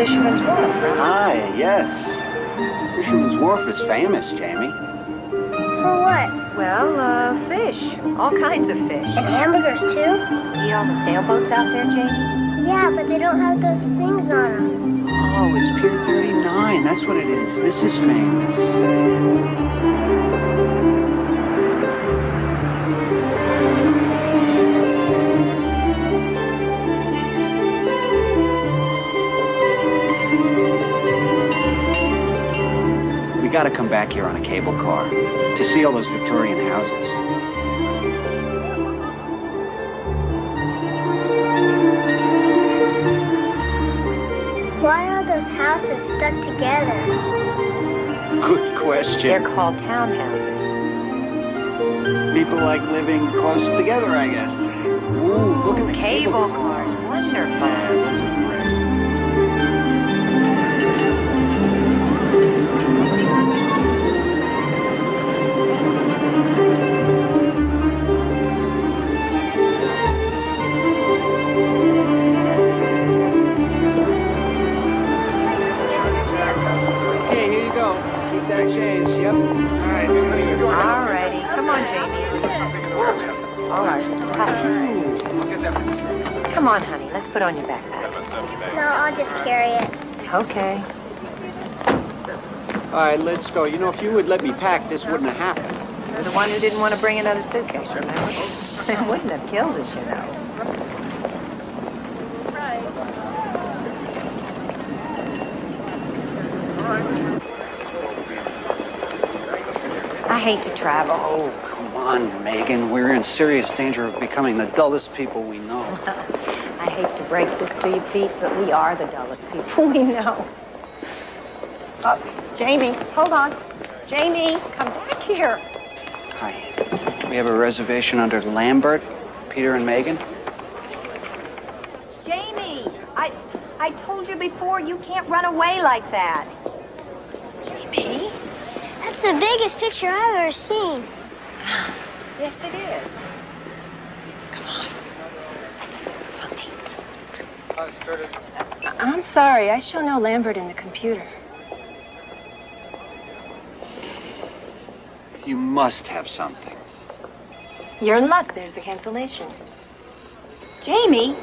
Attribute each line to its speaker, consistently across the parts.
Speaker 1: Fisherman's Wharf, right?
Speaker 2: Hi, yes. Fisherman's Wharf is famous, Jamie.
Speaker 3: For what?
Speaker 1: Well, fish. All kinds of fish.
Speaker 3: And hamburgers, too?
Speaker 1: See all the sailboats out there, Jamie?
Speaker 3: Yeah, but they don't have those things on them.
Speaker 2: Oh, it's Pier 39. That's what it is. This is famous. We gotta come back here on a cable car to see all those Victorian houses.
Speaker 3: Why are those houses stuck together?
Speaker 2: Good question.
Speaker 1: They're called townhouses.
Speaker 2: People like living close together, I guess. Ooh, look at the
Speaker 1: Cable cars. Wonderful. Alrighty. Come on, Jamie. All right. Come on, honey. Let's put on your backpack.
Speaker 3: No, I'll just carry it.
Speaker 1: Okay.
Speaker 2: All right, let's go. You know, if you would let me pack, this wouldn't have happened.
Speaker 1: You're the one who didn't want to bring another suitcase, remember? It wouldn't have killed us, you know. I hate to travel.
Speaker 2: Oh, come on, Megan. We're in serious danger of becoming the dullest people we know.
Speaker 1: I hate to break this to you, Pete, but we are the dullest people we know. Jamie, hold on. Jamie, come back here.
Speaker 2: Hi. We have a reservation under Lambert, Peter and Megan.
Speaker 1: Jamie, I told you before, you can't run away like that. Jamie?
Speaker 3: That's the biggest picture I've ever seen.
Speaker 1: Yes, it is. Come on. Help me. I'm sorry. I show no Lambert in the computer.
Speaker 2: You must have something.
Speaker 1: You're in luck. There's the cancellation. Jamie!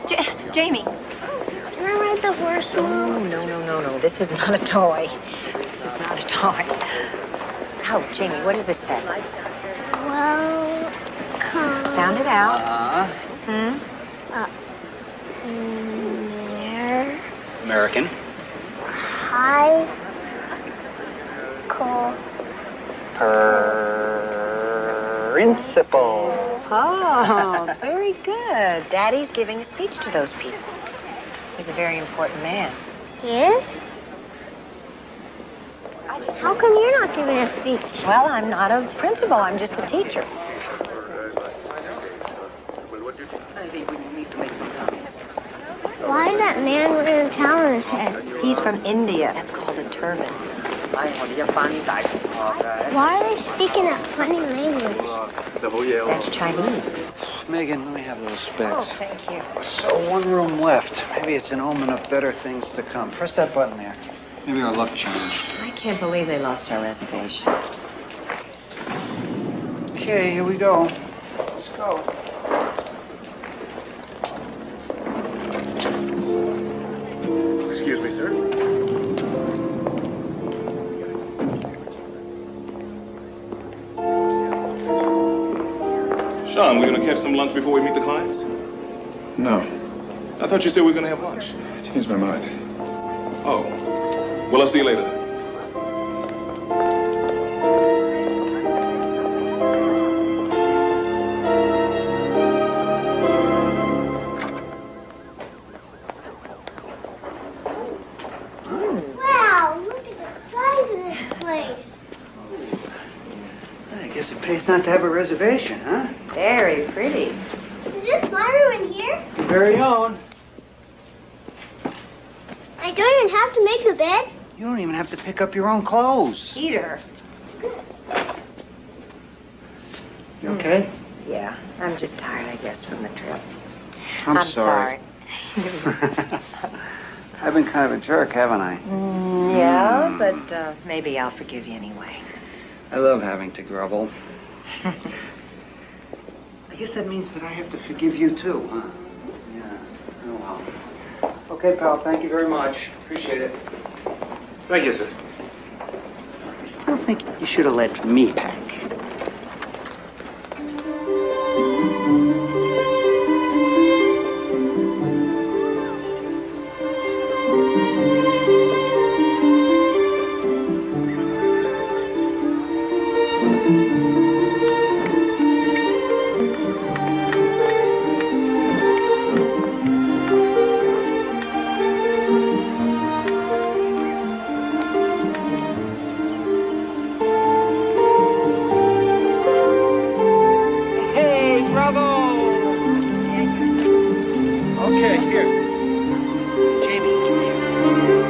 Speaker 1: Jamie!
Speaker 3: Can I ride the horse, Mom?
Speaker 1: No. This is not a toy. This is not a toy. Oh, Jamie, what does this say?
Speaker 3: Welcome.
Speaker 1: Sound it out.
Speaker 2: American.
Speaker 3: High.
Speaker 2: Principal.
Speaker 1: Oh, very good. Daddy's giving a speech to those people. He's a very important man.
Speaker 3: He is? How come you're not giving a speech?
Speaker 1: Well, I'm not a principal. I'm just a teacher.
Speaker 3: Why is that man wearing a towel on his head?
Speaker 1: He's from India. That's called a turban.
Speaker 3: Why are they speaking that funny language?
Speaker 1: That's Chinese.
Speaker 2: Megan, let me have those
Speaker 1: Oh,
Speaker 2: specs.
Speaker 1: thank you.
Speaker 2: So, one room left. Maybe it's an omen of better things to come. Press that button there. Maybe our luck changed.
Speaker 1: I can't believe they lost our reservation.
Speaker 2: Okay, here we go. Let's go.
Speaker 4: Excuse me, sir. Sean, we're going to catch some lunch before we meet the clients?
Speaker 5: No,
Speaker 4: I thought you said we were going to have lunch.
Speaker 5: changed my mind.
Speaker 4: Oh. Well, I'll see you later.
Speaker 3: Wow, look at the size of this place.
Speaker 2: I guess it pays not to have a reservation, huh?
Speaker 1: Very pretty.
Speaker 3: Is this my room in here?
Speaker 2: Your very own.
Speaker 3: I don't even have to make the bed.
Speaker 2: You don't even have to pick up your own clothes.
Speaker 1: Peter.
Speaker 2: You okay?
Speaker 1: Yeah, I'm just tired, I guess, from the trip.
Speaker 2: I'm sorry. I've been kind of a jerk, haven't I?
Speaker 1: Yeah, but maybe I'll forgive you anyway.
Speaker 2: I love having to grovel. I guess that means that I have to forgive you too, huh? Yeah. Oh, well. Okay, pal, thank you very much. Appreciate it.
Speaker 4: Thank you, sir.
Speaker 2: I still think you should have let me pack. Okay, here. Jamie, come here.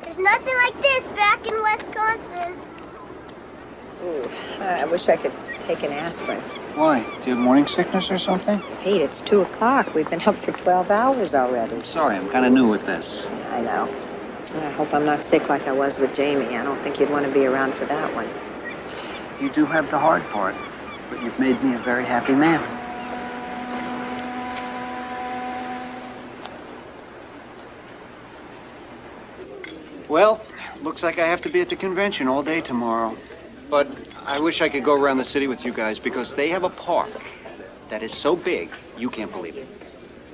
Speaker 3: There's nothing like this back in Wisconsin.
Speaker 1: Ooh, I wish I could take an aspirin.
Speaker 2: Why? Do you have morning sickness or something?
Speaker 1: Pete, it's 2 o'clock. We've been up for 12 hours already.
Speaker 2: Sorry, I'm kind of new with this.
Speaker 1: I know. I hope I'm not sick like I was with Jamie. I don't think you'd want to be around for that one.
Speaker 2: You do have the hard part, but you've made me a very happy man. Well, looks like I have to be at the convention all day tomorrow. But I wish I could go around the city with you guys because they have a park that is so big, you can't believe it.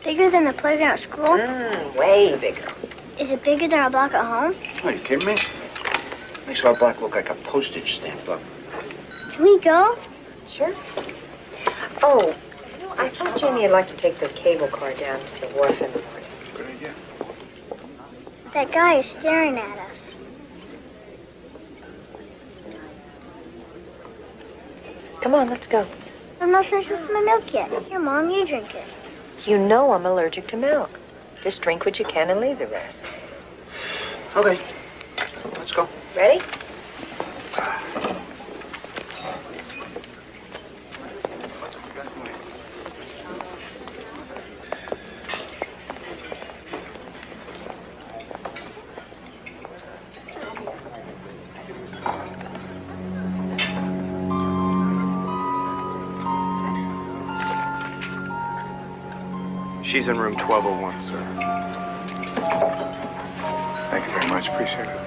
Speaker 3: Bigger than the playground at school?
Speaker 1: Way bigger.
Speaker 3: Is it bigger than our block at home?
Speaker 2: Are you kidding me? Makes our block look like a postage stamp book.
Speaker 3: Can we go?
Speaker 1: Sure. Oh, I thought Jamie would like to take the cable car down to the wharf in the morning.
Speaker 4: Good idea.
Speaker 3: That guy is staring at us.
Speaker 1: Come on, let's go.
Speaker 3: I'm not finished with my milk yet. Here, Mom, you drink it.
Speaker 1: You know I'm allergic to milk. Just drink what you can and leave the rest.
Speaker 2: Okay, let's go.
Speaker 1: Ready?
Speaker 6: She's in room 1201, sir. Thank you very much. Appreciate it.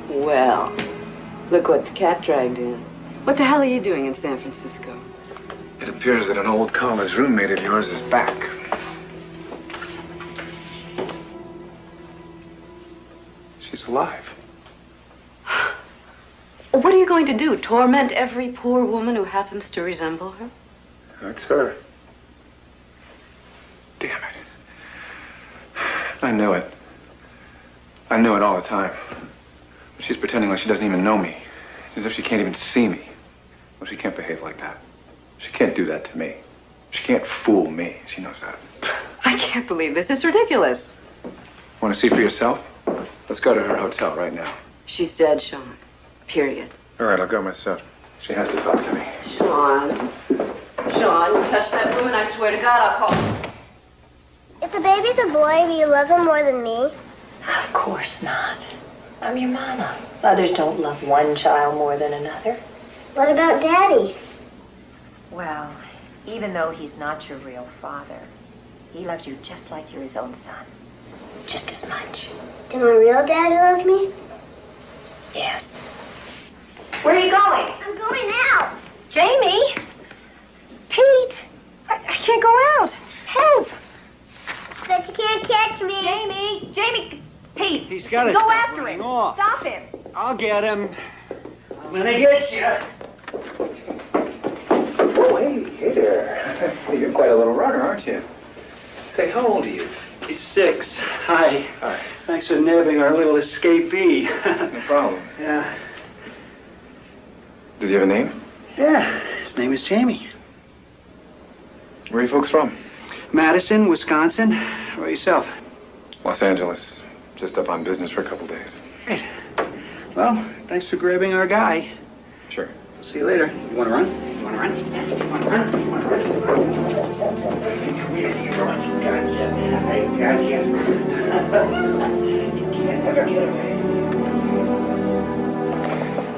Speaker 7: Well, look what the cat dragged in. What the hell are you doing in San Francisco?
Speaker 5: It appears that an old college roommate of yours is back. She's alive.
Speaker 7: What are you going to do? Torment every poor woman who happens to resemble her?
Speaker 5: That's her. Damn it. I knew it. I knew it all the time. But she's pretending like she doesn't even know me. As if she can't even see me. Well, she can't behave like that. She can't do that to me. She can't fool me. She knows that.
Speaker 7: I can't believe this. It's ridiculous.
Speaker 5: Want to see for yourself? Let's go to her hotel right now.
Speaker 7: She's dead, Sean. Period.
Speaker 5: All right, I'll go myself. She has to talk to me.
Speaker 7: Sean. Sean, you touch that woman, I swear to God, I'll call.
Speaker 3: If the baby's a boy, do you love him more than me?
Speaker 1: Of course not. I'm your mama. Mothers don't love one child more than another.
Speaker 3: What about Daddy?
Speaker 1: Well, even though he's not your real father, he loves you just like you're his own son. Just as much.
Speaker 3: Do my real daddy love me?
Speaker 1: Yes. Where are you going?
Speaker 3: I'm going out.
Speaker 1: Jamie! Pete! I can't go out. Help!
Speaker 3: Bet you can't catch me.
Speaker 1: Jamie! Jamie! Pete!
Speaker 2: He's got to
Speaker 1: Go
Speaker 2: stop
Speaker 1: after
Speaker 2: running
Speaker 1: him.
Speaker 2: off.
Speaker 1: Stop him.
Speaker 2: I'll get him. I'm gonna get you.
Speaker 5: Oh, hey there. You're quite a little runner, aren't you? Say, how old are you?
Speaker 2: He's 6. Hi.
Speaker 5: Hi.
Speaker 2: Thanks for nabbing our little escapee.
Speaker 5: No problem.
Speaker 2: Yeah.
Speaker 5: Does he have a name?
Speaker 2: Yeah. His name is Jamie.
Speaker 5: Where are you folks from?
Speaker 2: Madison, Wisconsin. How about yourself?
Speaker 5: Los Angeles. Just up on business for a couple days.
Speaker 2: Great. Well, thanks for grabbing our guy.
Speaker 5: Sure.
Speaker 2: See you later. You want to run? You want to run? You want to run? You want to run? Gotcha. I gotcha. You can't ever get away.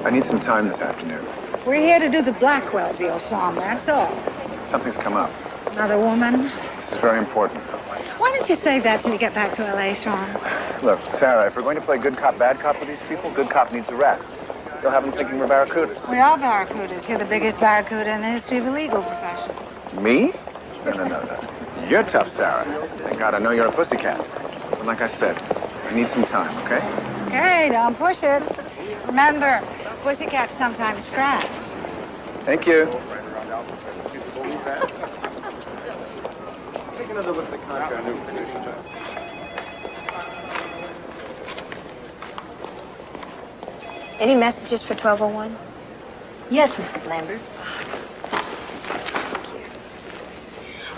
Speaker 5: I need some time this afternoon.
Speaker 8: We're here to do the Blackwell deal, Sean, that's all.
Speaker 5: Something's come up.
Speaker 8: Another woman?
Speaker 5: This is very important.
Speaker 8: Why don't you save that till you get back to L.A., Sean?
Speaker 5: Look, Sarah, if we're going to play good cop, bad cop with these people, good cop needs a rest. You'll have them thinking we're barracudas.
Speaker 8: We are barracudas. You're the biggest barracuda in the history of the legal profession.
Speaker 5: Me? No. You're tough, Sarah. Thank God I know you're a pussycat. But like I said, I need some time, okay?
Speaker 8: Okay, don't push it. Remember, pussycats sometimes scratch.
Speaker 5: Thank you.
Speaker 6: Take another look at the contract.
Speaker 1: Any messages for 1201?
Speaker 7: Yes, Mrs. Lambert.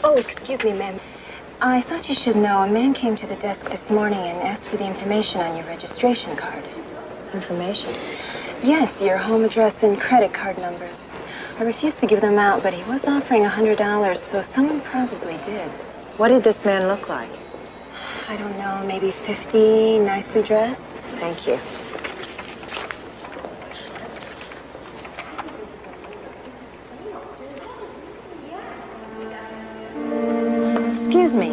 Speaker 9: Oh, excuse me, ma'am. I thought you should know a man came to the desk this morning and asked for the information on your registration card.
Speaker 1: Information?
Speaker 9: Yes, your home address and credit card numbers. I refused to give them out, but he was offering $100, so someone probably did.
Speaker 1: What did this man look like?
Speaker 9: I don't know, maybe 50, nicely dressed?
Speaker 1: Thank you. Excuse me,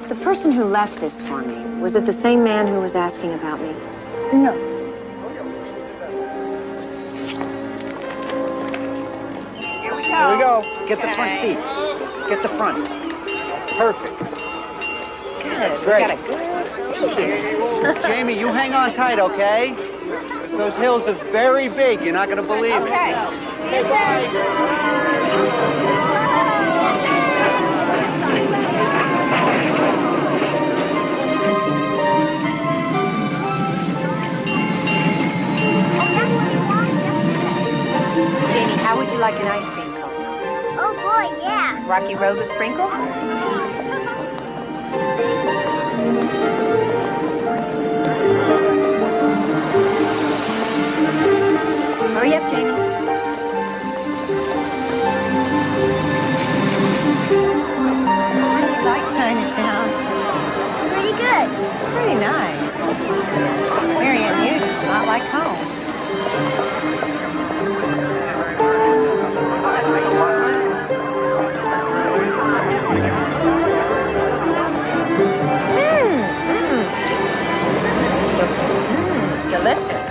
Speaker 1: the person who left this for me, was it the same man who was asking about me?
Speaker 9: No.
Speaker 2: Here we go. Get the front seats. Get the front. Perfect.
Speaker 1: Good.
Speaker 2: That's
Speaker 1: We
Speaker 2: great.
Speaker 1: got a good seat here.
Speaker 2: Jamie, you hang on tight, okay? Those hills are very big. You're not going to believe it.
Speaker 1: Okay. See you soon. Jamie, how would you like an ice cream cone?
Speaker 3: Oh, boy, yeah.
Speaker 1: Rocky Road with sprinkles? Hurry up, Jamie. How do you like Chinatown?
Speaker 3: Pretty good.
Speaker 1: It's pretty nice. Very unusual, not like home. Delicious.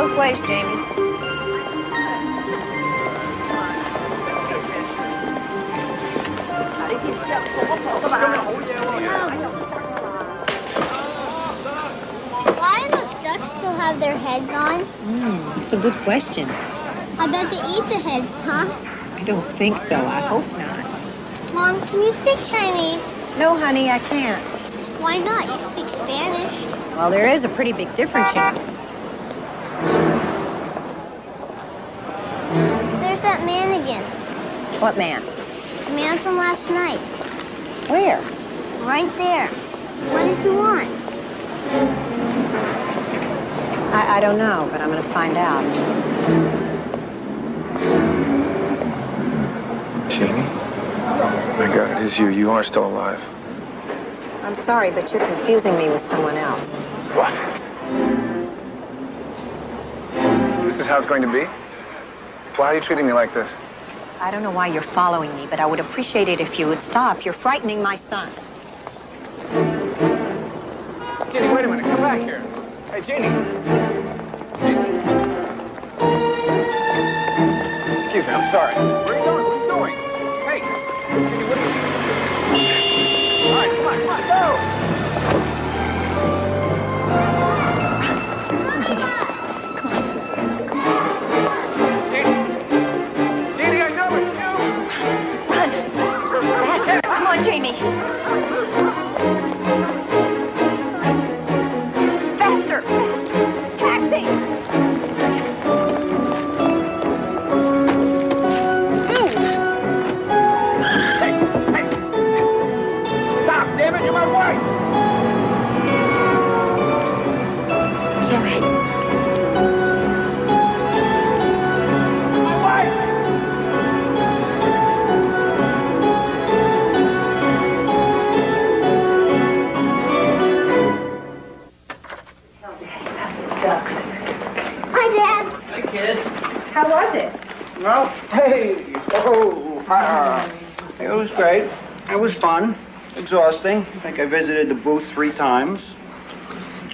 Speaker 8: both ways, Jamie.
Speaker 3: Why do those ducks still have their heads on?
Speaker 8: It's a good question.
Speaker 3: I bet they eat the heads, huh?
Speaker 8: I don't think so. I hope not.
Speaker 3: Mom, can you speak Chinese?
Speaker 8: No, honey, I can't.
Speaker 3: Why not? You speak Spanish.
Speaker 8: Well, there is a pretty big difference, you know.
Speaker 3: There's that man again.
Speaker 8: What man?
Speaker 3: The man from last night.
Speaker 8: Where?
Speaker 3: Right there. What does he want?
Speaker 8: I don't know, but I'm going to find out.
Speaker 5: Jeannie? My God, it is you. You are still alive.
Speaker 8: I'm sorry, but you're confusing me with someone else.
Speaker 5: What? This is how it's going to be? Why are you treating me like this?
Speaker 8: I don't know why you're following me, but I would appreciate it if you would stop. You're frightening my son.
Speaker 5: Jeannie, wait a minute. Come back here. Hey, Jeannie. Excuse me, I'm sorry. Where are you going? What are you doing? Hey, Jeannie, what are you... All right, come on, go! Jeannie, I know it's you!
Speaker 1: Run! Faster! Come on, Jamie! Faster! Faster! Taxi!
Speaker 5: Stop, damn it, you're my wife!
Speaker 1: It's all right.
Speaker 5: My wife!
Speaker 1: Ducks.
Speaker 3: Hi, Dad.
Speaker 2: Hey, kids.
Speaker 8: How was it?
Speaker 2: Well, hey. It was great. It was fun. Exhausting. I think I visited the booth 3 times.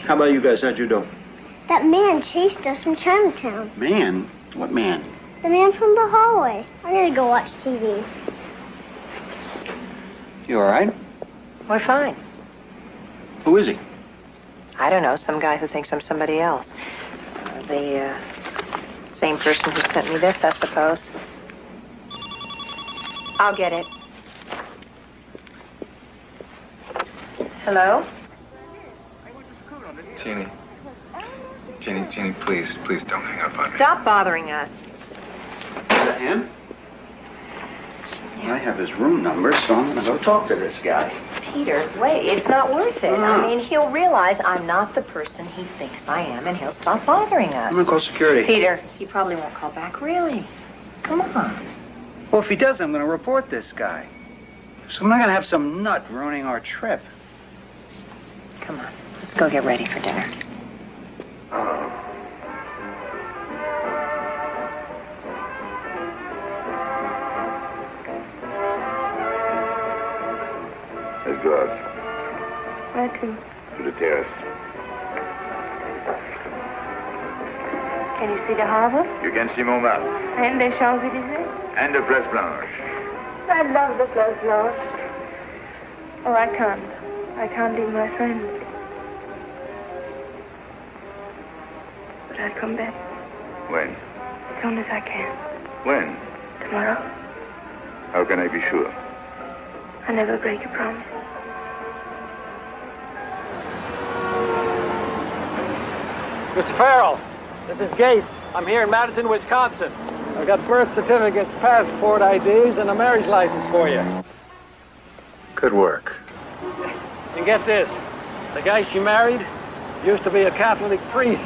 Speaker 2: How about you guys? How'd you do?
Speaker 3: That man chased us from Chinatown.
Speaker 2: Man? What man?
Speaker 3: The man from the hallway. I'm gonna go watch TV.
Speaker 2: You all right?
Speaker 1: We're fine.
Speaker 2: Who is he?
Speaker 1: I don't know, some guy who thinks I'm somebody else. The same person who sent me this, I suppose. I'll get it. Hello?
Speaker 5: Jeannie. Jeannie, please don't hang up on me.
Speaker 1: Stop bothering us.
Speaker 2: Is that him? I have his room number, so I'm gonna go talk to this guy.
Speaker 1: Peter, wait, it's not worth it. I mean, he'll realize I'm not the person he thinks I am, and he'll stop bothering us.
Speaker 2: I'm gonna call security.
Speaker 1: Peter, he probably won't call back, really. Come on.
Speaker 2: Well, if he does, I'm gonna report this guy. So I'm not gonna have some nut ruining our trip.
Speaker 1: Come on, let's go get ready for dinner.
Speaker 10: Let's go out
Speaker 3: Where to?
Speaker 10: to the terrace.
Speaker 3: Can you see the harbor?
Speaker 10: You can see Montmartre
Speaker 3: And the Champs-Élysées?
Speaker 10: and the Place Blanche.
Speaker 3: I love the Place Blanche. Oh, I can't. I can't leave my friends. But I'll come back
Speaker 10: When?
Speaker 3: as soon as I can.
Speaker 10: When?
Speaker 3: Tomorrow.
Speaker 10: How can I be sure?
Speaker 3: I never break a promise.
Speaker 11: Mr. Farrell, this is Gates. I'm here in Madison, Wisconsin. I've got birth certificates, passport IDs, and a marriage license for you.
Speaker 5: Good work.
Speaker 11: And get this, the guy she married used to be a Catholic priest.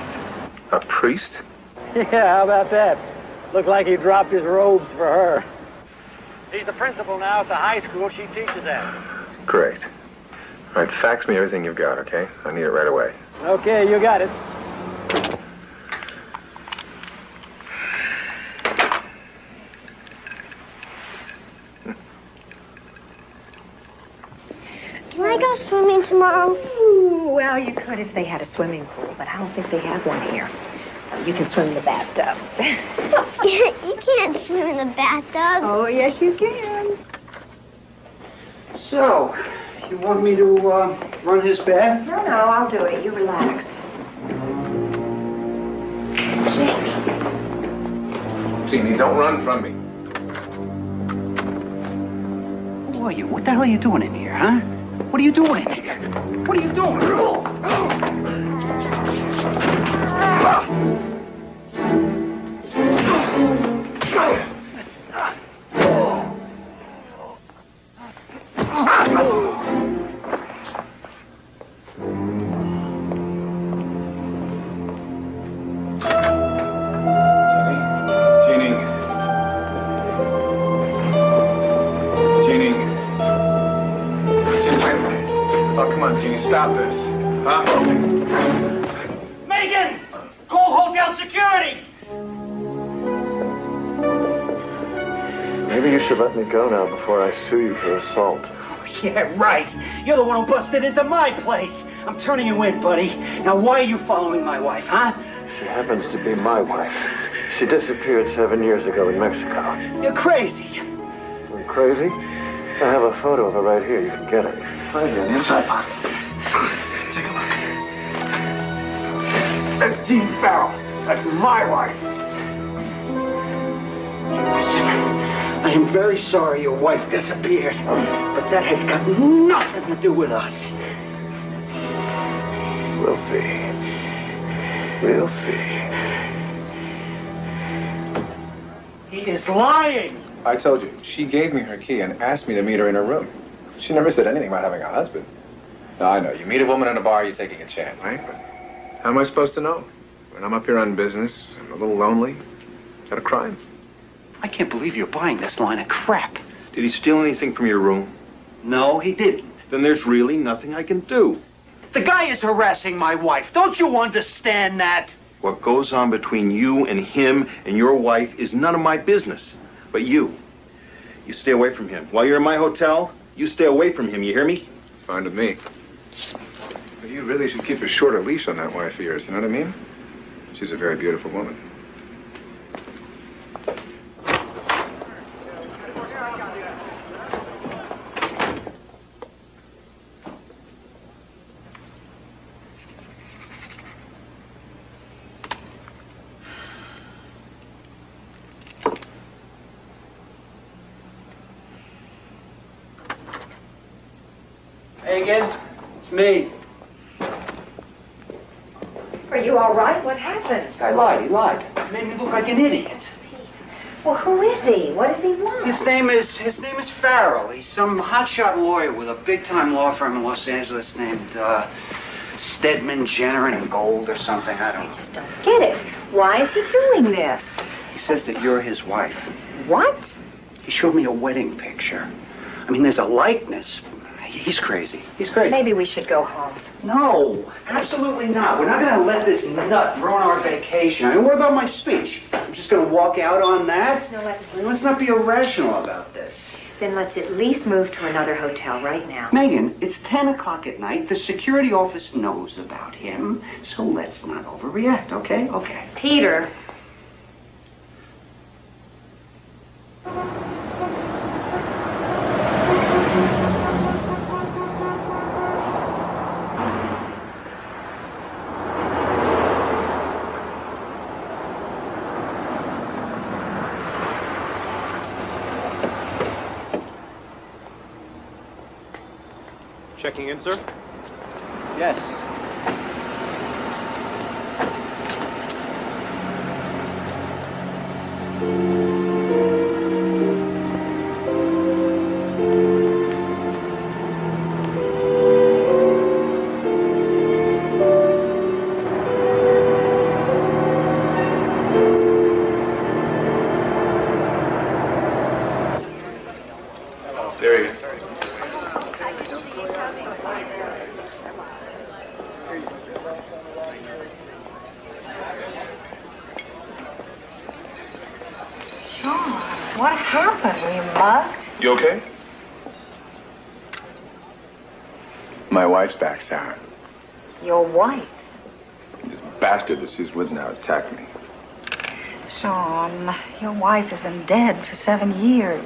Speaker 5: A priest?
Speaker 11: Yeah, how about that? Looks like he dropped his robes for her. He's the principal now at the high school she teaches at.
Speaker 5: Great. All right, fax me everything you've got, okay? I need it right away.
Speaker 11: Okay, you got it.
Speaker 3: Can I go swimming tomorrow?
Speaker 1: Ooh, well, you could if they had a swimming pool, but I don't think they have one here. So You can swim in the bathtub.
Speaker 12: You can't swim in the bathtub.
Speaker 1: Oh, yes, you can.
Speaker 2: So, you want me to run his bath?
Speaker 1: No, I'll do it. You relax.
Speaker 5: Jeannie, don't run from me.
Speaker 2: Who are you? What the hell are you doing in here, huh? What are you doing in here? What are you doing?
Speaker 5: Stop this. Huh?
Speaker 2: Megan! Call hotel security!
Speaker 13: Maybe you should let me go now before I sue you for assault.
Speaker 2: Oh, yeah, right. You're the one who busted into my place. I'm turning you in, buddy. Now, why are you following my wife, huh?
Speaker 13: She happens to be my wife. She disappeared 7 years ago in Mexico.
Speaker 2: You're crazy.
Speaker 13: I'm crazy? I have a photo of her right here. You can get it.
Speaker 5: Right here in the inside pocket. Take a look. That's Jean Farrell. That's my wife.
Speaker 2: Listen, I am very sorry your wife disappeared, but that has got nothing to do with us.
Speaker 13: We'll see. We'll see.
Speaker 2: He is lying.
Speaker 5: I told you, she gave me her key and asked me to meet her in her room. She never said anything about having a husband. No, I know. You meet a woman in a bar, you're taking a chance, right? But how am I supposed to know? When I'm up here on business, I'm a little lonely. Is that a crime?
Speaker 2: I can't believe you're buying this line of crap.
Speaker 4: Did he steal anything from your room?
Speaker 2: No, he didn't.
Speaker 4: Then there's really nothing I can do.
Speaker 2: The guy is harassing my wife. Don't you understand that?
Speaker 4: What goes on between you and him and your wife is none of my business. But you stay away from him. While you're in my hotel, you stay away from him, you hear me?
Speaker 5: It's fine with me. But you really should keep a shorter leash on that wife of yours, you know what I mean? She's a very beautiful woman.
Speaker 2: Megan, it's me.
Speaker 1: Are you all right? What happened?
Speaker 2: This guy lied. He lied. He made me look like an idiot.
Speaker 1: Well, who is he? What does he want?
Speaker 2: His name is Farrell. He's some hotshot lawyer with a big-time law firm in Los Angeles named Stedman, Jenner and Gold or something. I don't know.
Speaker 1: I just don't get it. Why is he doing this?
Speaker 2: He says that you're his wife.
Speaker 1: What?
Speaker 2: He showed me a wedding picture. I mean, there's a likeness. He's crazy. He's crazy.
Speaker 1: Maybe we should go home.
Speaker 2: No, absolutely not. We're not going to let this nut ruin our vacation. I mean, what about my speech? I'm just going to walk out on that?
Speaker 1: No,
Speaker 2: I mean, let's not be irrational about this.
Speaker 1: Then let's at least move to another hotel right now.
Speaker 2: Megan, it's 10 o'clock at night. The security office knows about him, so let's not overreact, okay? Okay.
Speaker 1: Peter.
Speaker 6: Checking in, sir?
Speaker 2: Yes.
Speaker 5: There he is.
Speaker 1: Sean, what happened? Were you mugged?
Speaker 5: You okay? My wife's back, Sarah.
Speaker 1: Your wife.
Speaker 5: Just bastard that she's with now attacked me.
Speaker 8: Sean, your wife has been dead for 7 years.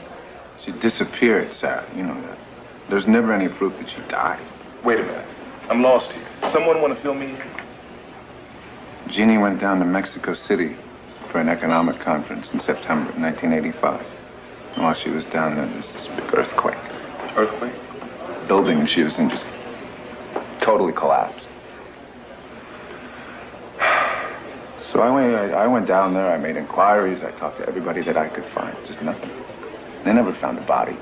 Speaker 5: She disappeared, Sarah. You know that. There's never any proof that she died.
Speaker 4: Wait a minute. I'm lost here. Someone want to fill me in?
Speaker 5: Jeannie went down to Mexico City for an economic conference in September 1985. And while she was down there, there was this big earthquake.
Speaker 4: Earthquake?
Speaker 5: The building she was in just totally collapsed. So I went down there, I made inquiries, I talked to everybody that I could find, just nothing. They never found the body.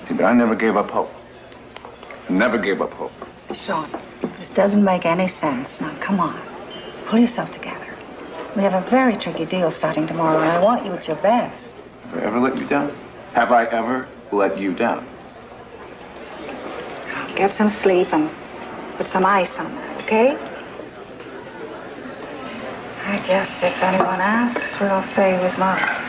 Speaker 5: See, but I never gave up hope. I never gave up hope.
Speaker 8: Sean, this doesn't make any sense. Now, come on. Pull yourself together. We have a very tricky deal starting tomorrow, and I want you at your best.
Speaker 5: Have I ever let you down? Have I ever let you down?
Speaker 8: Get some sleep and put some ice on that, okay? I guess if anyone asks, we'll say he was marked.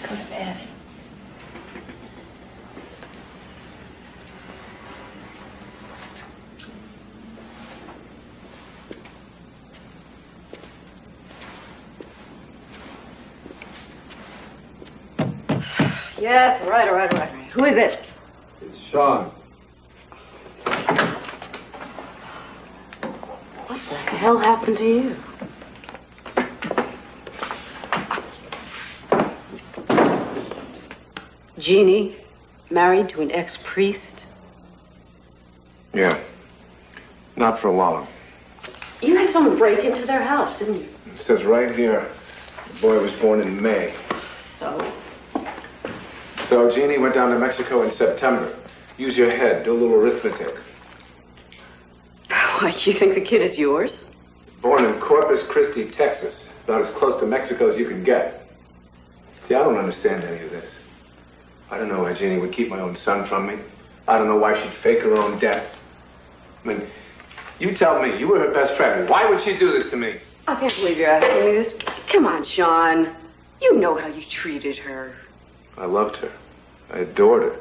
Speaker 8: Go to bed.
Speaker 7: Yes, all right. Who is it?
Speaker 5: It's Sean.
Speaker 7: What the hell happened to you? Jeannie, married to an ex-priest?
Speaker 5: Yeah. Not for long.
Speaker 7: You had someone break into their house, didn't you?
Speaker 5: It says right here, the boy was born in May. So Jeannie went down to Mexico in September. Use your head, do a little arithmetic.
Speaker 7: Why, you think the kid is yours?
Speaker 5: Born in Corpus Christi, Texas. About as close to Mexico as you can get. See, I don't understand any of this. I don't know why Jeannie would keep my own son from me. I don't know why she'd fake her own death. I mean, you tell me, you were her best friend. Why would she do this to me?
Speaker 7: I can't believe you're asking me this. Come on, Sean. You know how you treated her.
Speaker 5: I loved her. I adored her.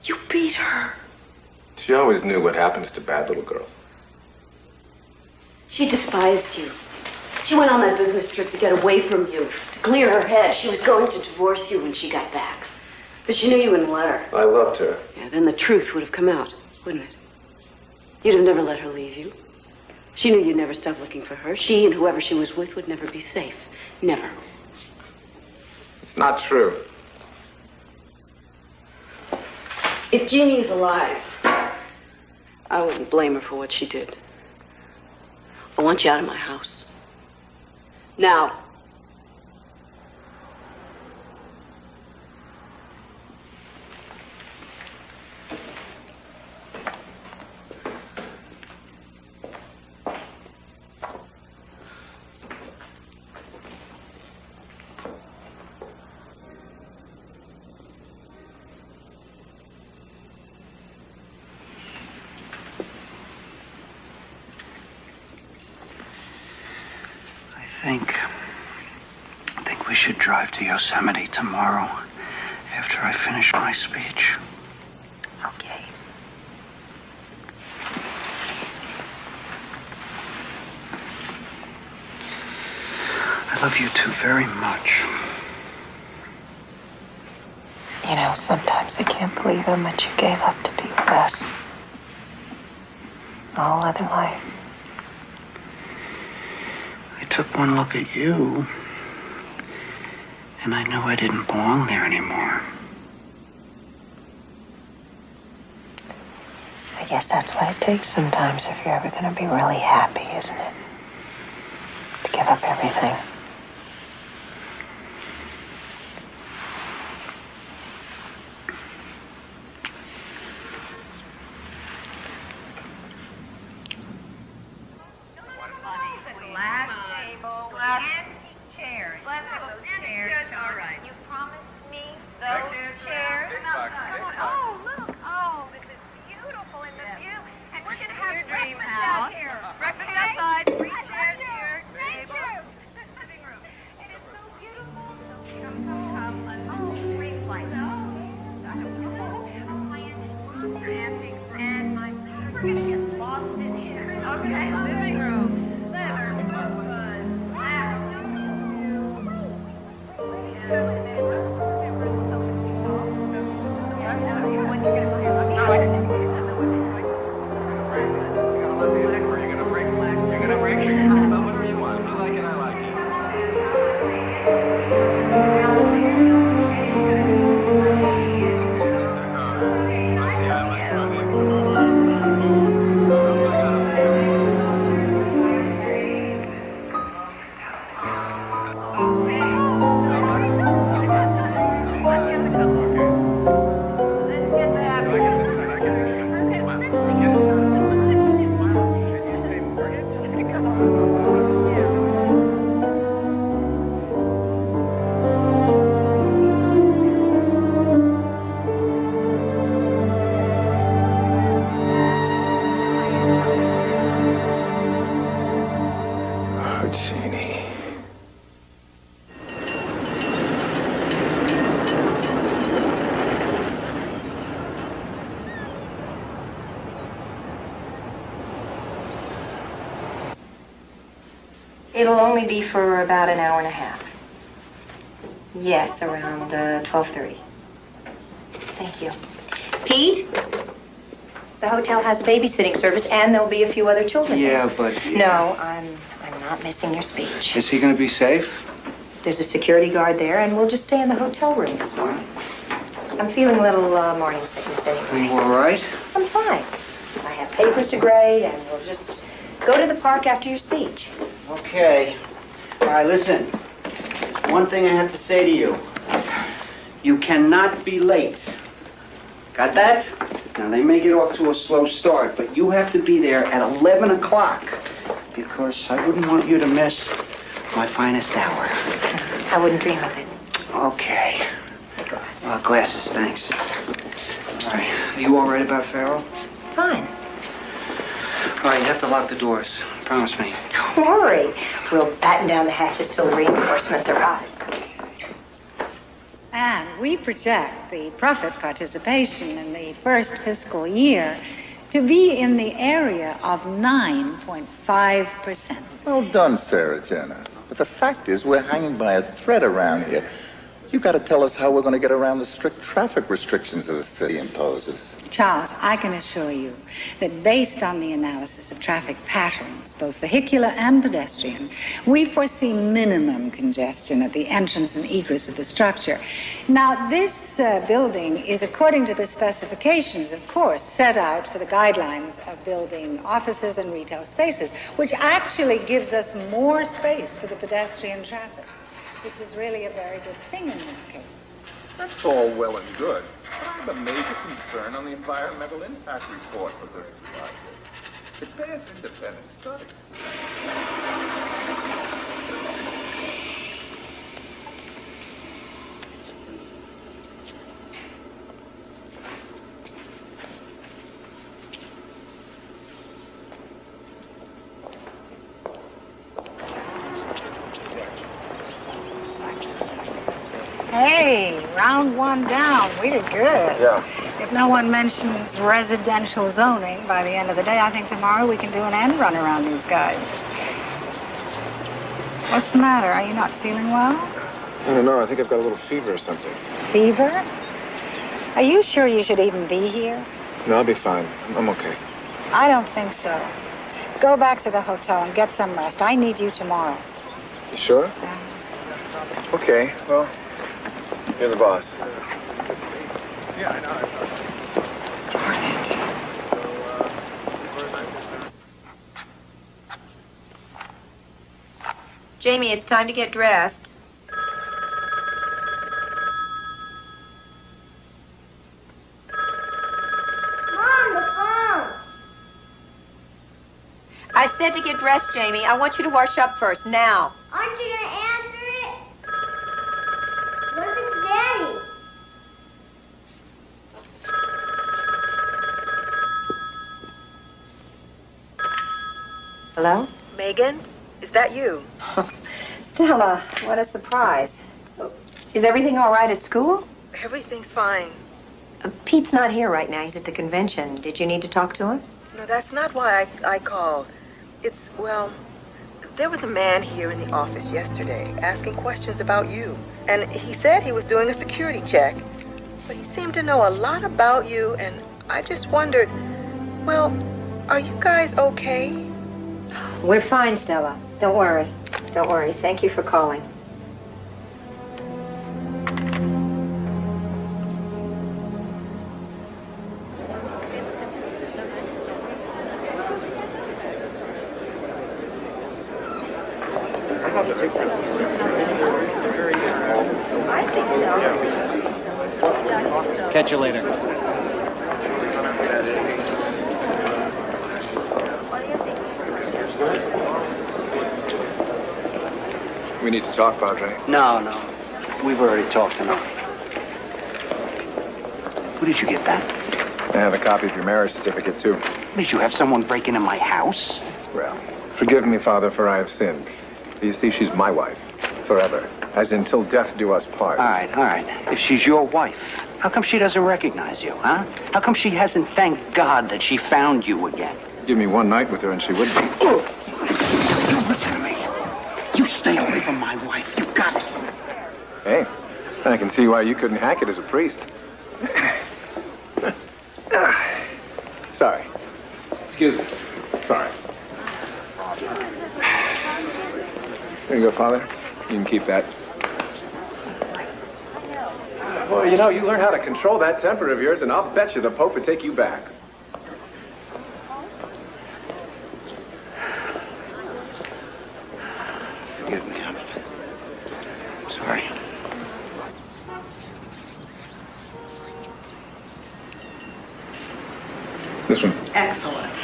Speaker 7: You beat her.
Speaker 5: She always knew what happens to bad little girls.
Speaker 7: She despised you. She went on that business trip to get away from you, to clear her head. She was going to divorce you when she got back. But she knew you wouldn't let her.
Speaker 5: I loved her.
Speaker 7: Yeah, then the truth would have come out, wouldn't it? You'd have never let her leave you. She knew you'd never stop looking for her. She and whoever she was with would never be safe. Never.
Speaker 5: It's not true.
Speaker 7: If Jeannie is alive, I wouldn't blame her for what she did. I want you out of my house. Now.
Speaker 2: I think we should drive to Yosemite tomorrow after I finish my speech.
Speaker 1: Okay.
Speaker 2: I love you two very much.
Speaker 1: You know, sometimes I can't believe how much you gave up to be with us. A whole other life.
Speaker 2: I took one look at you, and I knew I didn't belong there anymore.
Speaker 1: I guess that's what it takes sometimes if you're ever going to be really happy, isn't it? To give up everything.
Speaker 9: It'll only be for about an hour and a half. Yes, around 12:30. Thank you.
Speaker 1: Pete? The hotel has a babysitting service, and there'll be a few other children there.
Speaker 2: Yeah, but...
Speaker 1: No, I'm not missing your speech.
Speaker 2: Is he going to be safe?
Speaker 1: There's a security guard there, and we'll just stay in the hotel room this morning. I'm feeling a little morning sickness anyway.
Speaker 2: You all right?
Speaker 1: I'm fine. I have papers to grade, and we'll just go to the park after your speech.
Speaker 2: Okay. All right, listen. One thing I have to say to you. You cannot be late. Got that? Now, they may get off to a slow start, but you have to be there at 11 o'clock because I wouldn't want you to miss my finest hour.
Speaker 1: I wouldn't dream of it.
Speaker 2: Okay.
Speaker 1: My glasses.
Speaker 2: Glasses, thanks. All right. Are you all right about Farrell?
Speaker 1: Fine.
Speaker 2: All right, you have to lock the doors. Promise me.
Speaker 1: Don't worry. We'll batten down the hatches till the reinforcements arrive.
Speaker 8: And we project the profit participation in the first fiscal year to be in the area of 9.5%.
Speaker 14: Well done, Sarah Jenna. But the fact is, we're hanging by a thread around here. You got to tell us how we're going to get around the strict traffic restrictions that the city imposes.
Speaker 8: Charles, I can assure you that based on the analysis of traffic patterns, both vehicular and pedestrian, we foresee minimum congestion at the entrance and egress of the structure. Now, this building is according to the specifications, of course, set out for the guidelines of building offices and retail spaces, which actually gives us more space for the pedestrian traffic, which is really a very good thing in this case.
Speaker 14: That's all well and good. But I have a major concern on the environmental impact report for this project. It bears independent study.
Speaker 8: Hey, round one down. We did good.
Speaker 5: Yeah.
Speaker 8: If no one mentions residential zoning by the end of the day, I think tomorrow we can do an end run around these guys. What's the matter? Are you not feeling well?
Speaker 5: I don't know. I think I've got a little fever or something.
Speaker 8: Fever? Are you sure you should even be here?
Speaker 5: No, I'll be fine. I'm okay.
Speaker 8: I don't think so. Go back to the hotel and get some rest. I need you tomorrow.
Speaker 5: You sure?
Speaker 8: Yeah.
Speaker 5: Okay, well, you're the boss.
Speaker 14: Yeah, I know.
Speaker 8: Darn it.
Speaker 1: Jamie, it's time to get dressed.
Speaker 12: Mom, the phone.
Speaker 1: I said to get dressed, Jamie. I want you to wash up first, now.
Speaker 12: Aren't you going to answer it? What if it's Daddy?
Speaker 1: Hello? Megan? Is that you? Stella, what a surprise. Is everything all right at school?
Speaker 15: Everything's fine.
Speaker 1: Pete's not here right now. He's at the convention. Did you need to talk to him?
Speaker 15: No, that's not why I called. It's, well, there was a man here in the office yesterday asking questions about you. And he said he was doing a security check. But he seemed to know a lot about you, and I just wondered, well, are you guys okay?
Speaker 1: We're fine, Stella. Don't worry. Don't worry. Thank you for calling.
Speaker 11: Catch you later.
Speaker 5: We need to talk, Padre.
Speaker 2: No. We've already talked enough. Who did you get that?
Speaker 5: I have a copy of your marriage certificate, too.
Speaker 2: Did you have someone break into my house?
Speaker 5: Well, forgive me, Father, for I have sinned. You see, she's my wife. Forever. As until death do us part.
Speaker 2: All right. If she's your wife, how come she doesn't recognize you, huh? How come she hasn't thanked God that she found you again?
Speaker 5: Give me one night with her and she would be.
Speaker 2: You listen to me. You stay away from my wife. You got it.
Speaker 5: Hey, I can see why you couldn't hack it as a priest. Sorry. Excuse me. Sorry. There you go, Father. You can keep that. Well, you know, you learn how to control that temper of yours, and I'll bet you the Pope would take you back.
Speaker 2: Forgive me. I'm sorry.
Speaker 5: This one.
Speaker 15: Excellent.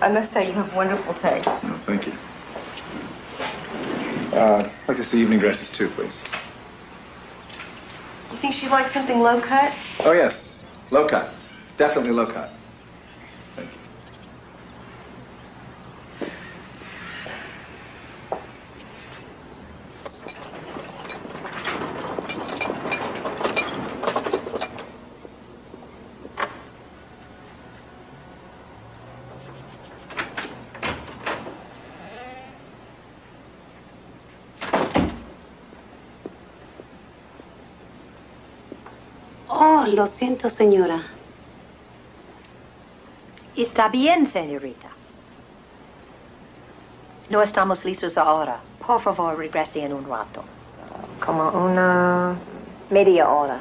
Speaker 15: I must say you have wonderful taste.
Speaker 5: Oh, thank you. I'd like to see evening dresses, too, please.
Speaker 15: You think she'd like something low cut?
Speaker 5: Oh, yes. Low cut. Definitely low cut. Thank you.
Speaker 7: Oh, lo siento, señora.
Speaker 1: Está bien, señorita. No estamos listos ahora. Por favor, regrese en un rato.
Speaker 9: Como una media hora.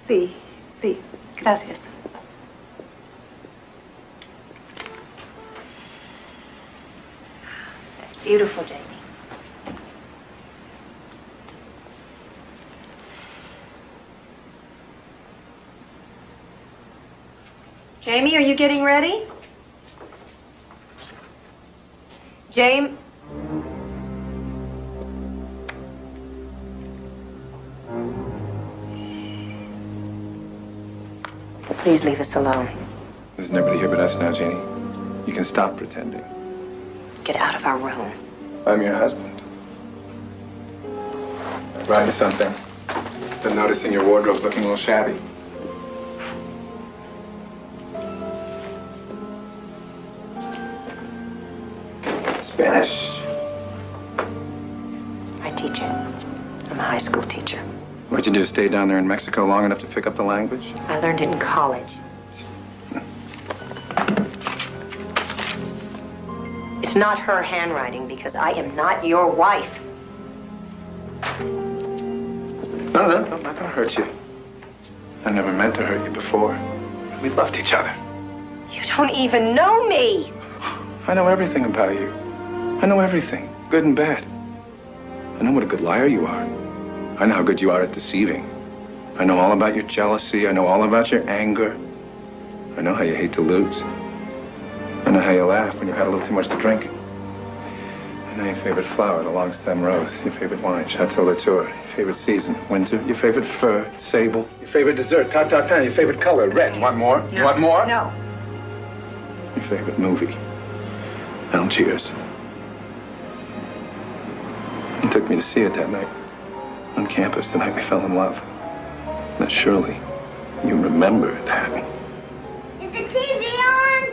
Speaker 15: Sí. Gracias.
Speaker 1: That's beautiful, Jamie. Jamie, are you getting ready? Jamie? Please leave us alone.
Speaker 5: There's nobody here but us now, Jeannie. You can stop pretending.
Speaker 1: Get out of our room.
Speaker 5: I'm your husband. Write me something. Been noticing your wardrobe's looking a little shabby. Spanish.
Speaker 1: I teach it. I'm a high school teacher.
Speaker 5: What'd you do, stay down there in Mexico long enough to pick up the language?
Speaker 1: I learned it in college. It's not her handwriting because I am not your wife.
Speaker 5: No, I'm not gonna hurt you. I never meant to hurt you before. We loved each other.
Speaker 1: You don't even know me.
Speaker 5: I know everything about you. I know everything, good and bad. I know what a good liar you are. I know how good you are at deceiving. I know all about your jealousy. I know all about your anger. I know how you hate to lose. I know how you laugh when you've had a little too much to drink. I know your favorite flower, the long stem rose. Your favorite wine, Chateau Latour. Your favorite season, winter. Your favorite fur, sable. Your favorite dessert, tartare. Your favorite color, red. Want more?
Speaker 1: No.
Speaker 5: Want more?
Speaker 1: No.
Speaker 5: Your favorite movie, Algiers. You took me to see it that night. On campus, the night we fell in love. Now, surely, you remember that.
Speaker 12: Is the TV on?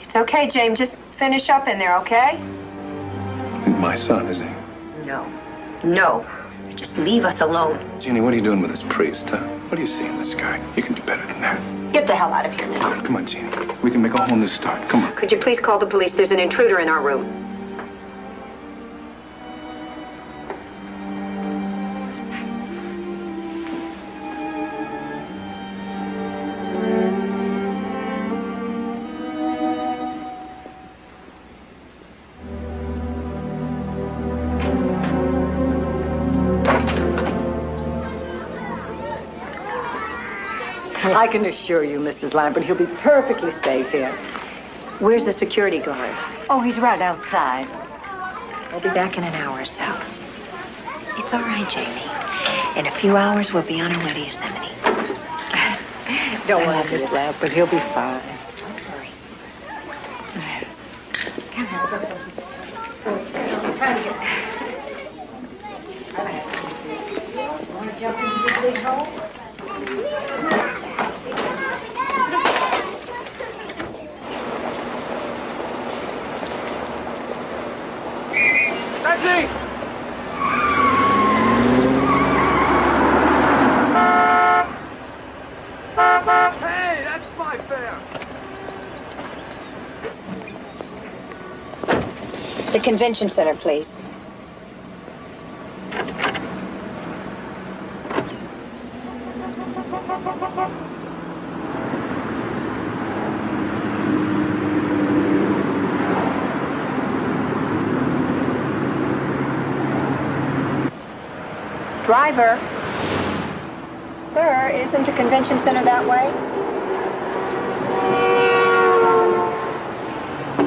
Speaker 1: It's okay, James. Just finish up in there, okay?
Speaker 5: He's my son, is he?
Speaker 1: No. Just leave us alone.
Speaker 5: Jeannie, what are you doing with this priest, huh? What do you see in this guy? You can do better than that.
Speaker 1: Get the hell out of here now.
Speaker 5: Come on, Jeannie. We can make a whole new start. Come on.
Speaker 1: Could you please call the police? There's an intruder in our room.
Speaker 16: I can assure you, Mrs. Lambert, he'll be perfectly safe here.
Speaker 1: Where's the security guard?
Speaker 16: Oh, he's right outside.
Speaker 1: We'll be back in an hour or so. It's all right, Jamie. In a few hours, we'll be on our way to Yosemite.
Speaker 16: Don't worry, Miss Lambert, he'll be fine.
Speaker 1: Come on.
Speaker 16: Want to jump into the big hole?
Speaker 11: Taxi! Hey, that's my fare.
Speaker 1: The convention center, please.
Speaker 9: Driver. Sir, isn't the convention center that way?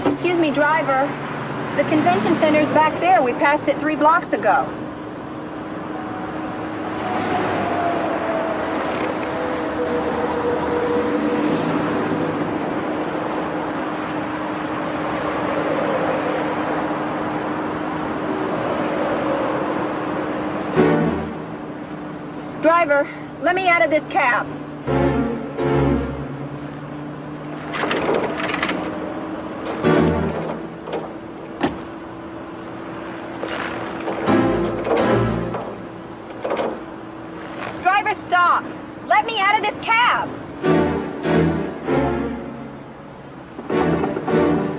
Speaker 9: Excuse me, driver. The convention center's back there. We passed it 3 blocks ago. Driver, let me out of this cab. Driver, stop. Let me out of this cab.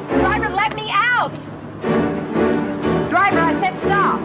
Speaker 9: Driver, let me out. Driver, I said stop.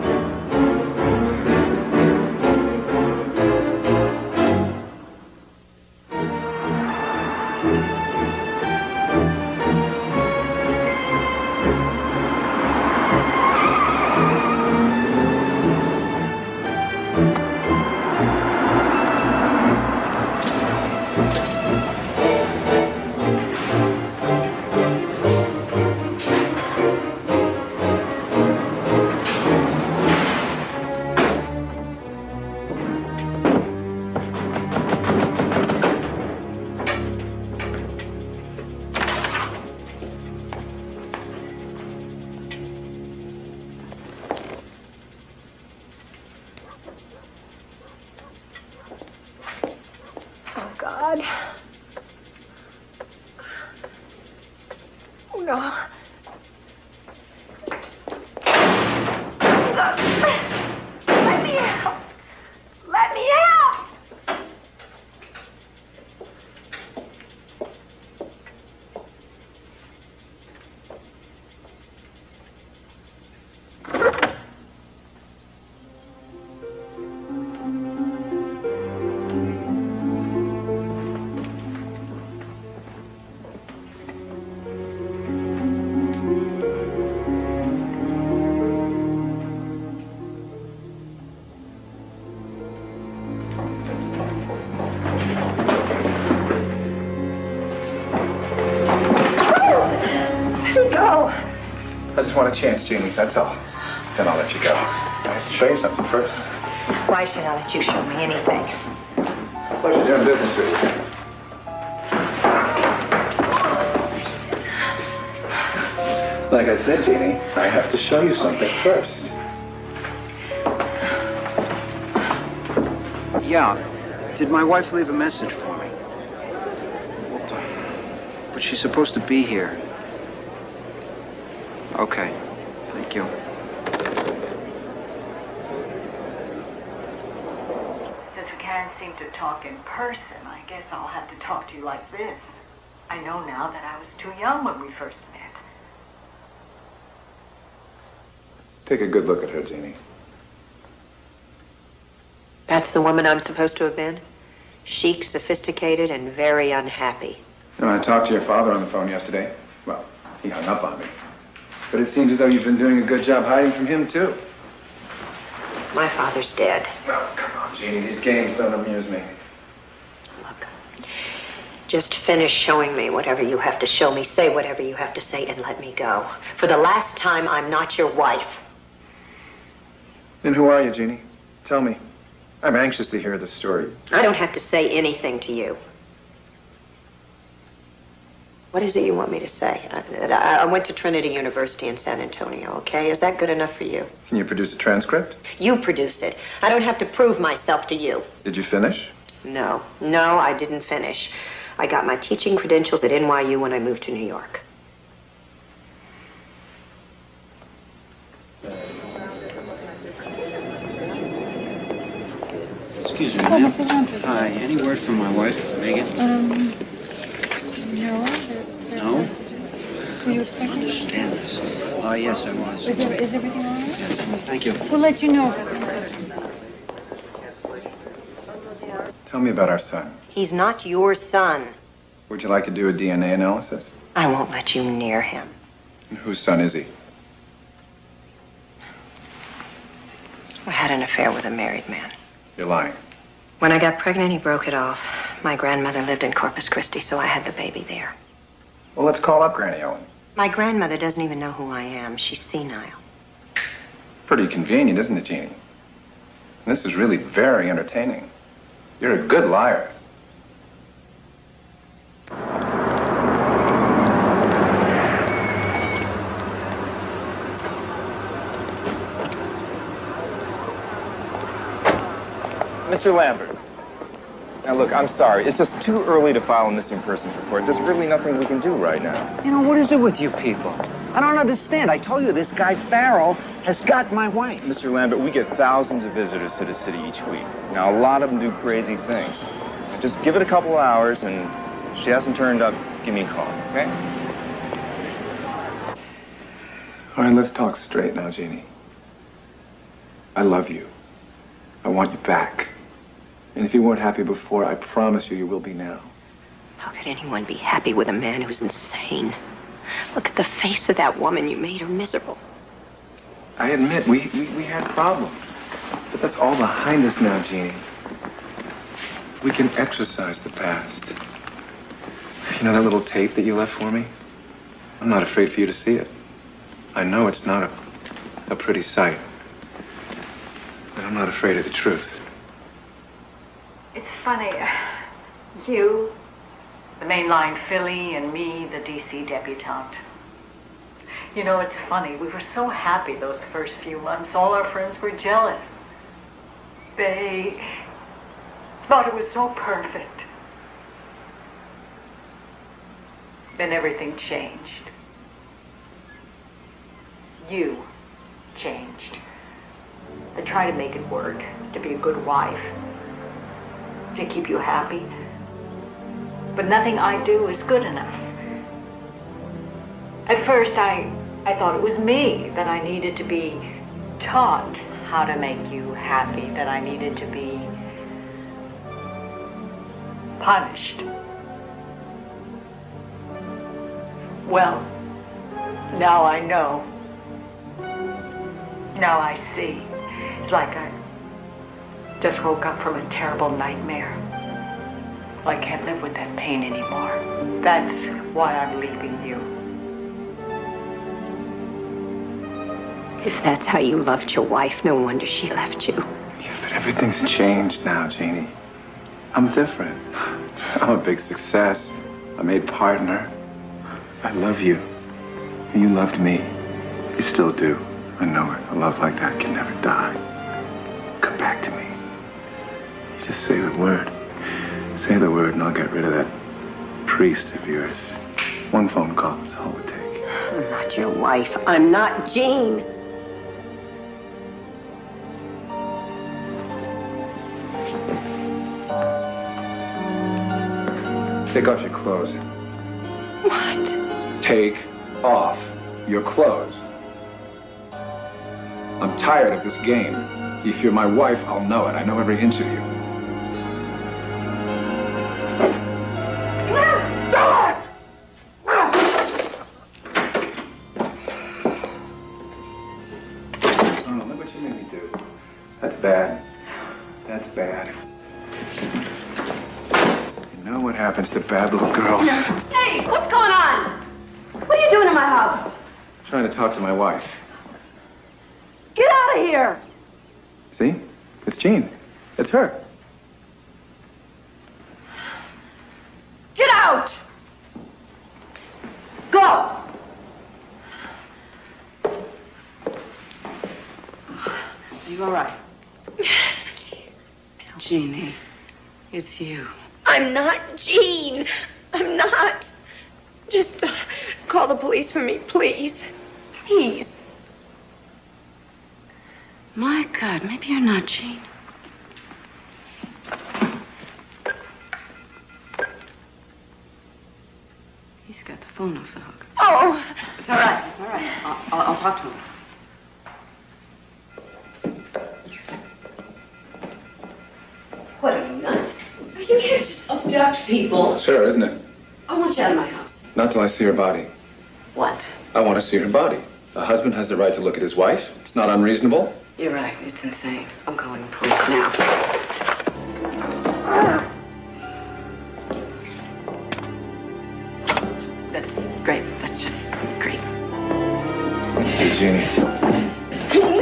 Speaker 9: Oh, God. Oh, no. Let me out. Let me out.
Speaker 5: I just want a chance, Jeannie, that's all. Then I'll let you go. I have to show you something first.
Speaker 1: Why should I let you show me anything?
Speaker 5: Pleasure doing business with you. Like I said, Jeannie, I have to show you something first.
Speaker 2: Yeah. Did my wife leave a message for me? But she's supposed to be here. Okay. Thank you.
Speaker 16: Since we can't seem to talk in person, I guess I'll have to talk to you like this. I know now that I was too young when we first met.
Speaker 5: Take a good look at her, Jeannie.
Speaker 1: That's the woman I'm supposed to have been? Chic, sophisticated, and very unhappy.
Speaker 5: You know, I talked to your father on the phone yesterday. Well, he hung up on me. But it seems as though you've been doing a good job hiding from him, too.
Speaker 1: My father's dead.
Speaker 5: Oh, come on, Jeannie. These games don't amuse me.
Speaker 1: Look, Just finish showing me whatever you have to show me, say whatever you have to say, and let me go. For the last time, I'm not your wife.
Speaker 5: Then who are you, Jeannie? Tell me. I'm anxious to hear the story.
Speaker 1: I don't have to say anything to you. What is it you want me to say? I went to Trinity University in San Antonio, okay? Is that good enough for you?
Speaker 5: Can you produce a transcript?
Speaker 1: You produce it. I don't have to prove myself to you.
Speaker 5: Did you finish?
Speaker 1: No, I didn't finish. I got my teaching credentials at NYU when I moved to New York.
Speaker 2: Excuse me, ma'am. Hi, any word from my wife, Megan?
Speaker 3: No.
Speaker 2: No?
Speaker 3: Were you expecting?
Speaker 2: Understand this. Yes, I was.
Speaker 3: Is everything all right?
Speaker 2: Yes, thank you.
Speaker 3: We'll let you know.
Speaker 5: Tell me about our son.
Speaker 1: He's not your son.
Speaker 5: Would you like to do a DNA analysis?
Speaker 1: I won't let you near him.
Speaker 5: And whose son is he?
Speaker 1: I had an affair with a married man.
Speaker 5: You're lying.
Speaker 1: When I got pregnant, he broke it off. My grandmother lived in Corpus Christi, so I had the baby there.
Speaker 5: Well, let's call up Granny Ellen.
Speaker 1: My grandmother doesn't even know who I am. She's senile.
Speaker 5: Pretty convenient, isn't it, Jeannie? And this is really very entertaining. You're a good liar.
Speaker 6: Mr. Lambert. Now look, I'm sorry. It's just too early to file a missing persons report. There's really nothing we can do right now.
Speaker 2: You know, what is it with you people? I don't understand. I told you this guy Farrell has got my wife.
Speaker 6: Mr. Lambert, we get thousands of visitors to the city each week. Now, a lot of them do crazy things. Just give it a couple of hours, and if she hasn't turned up, give me a call, okay?
Speaker 5: All right, let's talk straight now, Jeannie. I love you. I want you back. And if you weren't happy before, I promise you, you will be now.
Speaker 1: How could anyone be happy with a man who's insane? Look at the face of that woman. You made her miserable.
Speaker 5: I admit, we had problems. But that's all behind us now, Jeannie. We can exercise the past. You know that little tape that you left for me? I'm not afraid for you to see it. I know it's not a pretty sight. But I'm not afraid of the truth.
Speaker 16: It's funny. You, the mainline filly, and me, the DC debutante. You know, it's funny. We were so happy those first few months. All our friends were jealous. They thought it was so perfect. Then everything changed. You changed. I try to make it work, to be a good wife, to keep you happy. But nothing I do is good enough. At first, I thought it was me, that I needed to be taught how to make you happy, that I needed to be punished. Well, now I know. Now I see. It's like I just woke up from a terrible nightmare. I can't live with that pain anymore. That's why I'm leaving you.
Speaker 1: If that's how you loved your wife, no wonder she left you.
Speaker 5: Yeah, but everything's changed now, Jeannie. I'm different. I'm a big success. I made partner. I love you. And you loved me. You still do. I know it. A love like that can never die. Come back to me. You just say the word. Say the word and I'll get rid of that priest of yours. One phone call is all it would take.
Speaker 1: I'm not your wife. I'm not Jean.
Speaker 5: Take off your clothes.
Speaker 1: What?
Speaker 5: Take off your clothes. I'm tired of this game. If you're my wife, I'll know it. I know every inch of you. Oh, look what you made me do. That's bad. That's bad. And know what happens to bad little girls.
Speaker 7: Hey, what's going on? What are you doing in my house?
Speaker 5: Trying to talk to my wife.
Speaker 7: Get out of here!
Speaker 5: See? It's Jean. It's her.
Speaker 7: Get out! Go! Are you all right? Jeannie, it's you.
Speaker 17: I'm not Jean. I'm not. Just call the police for me, please. Please.
Speaker 7: My God, maybe you're not Jean. He's got the phone off the hook.
Speaker 17: Oh!
Speaker 7: It's all right. It's all right. I'll talk to him. What a nuts. You can't just abduct people.
Speaker 5: Sure, isn't it?
Speaker 7: I want you out of my house.
Speaker 5: Not till I see her body.
Speaker 7: What?
Speaker 5: I want to see her body. A husband has the right to look at his wife. It's not unreasonable.
Speaker 7: You're right. It's insane. I'm calling the police now. That's great. That's just great.
Speaker 5: Hey, Jeannie. Jeannie.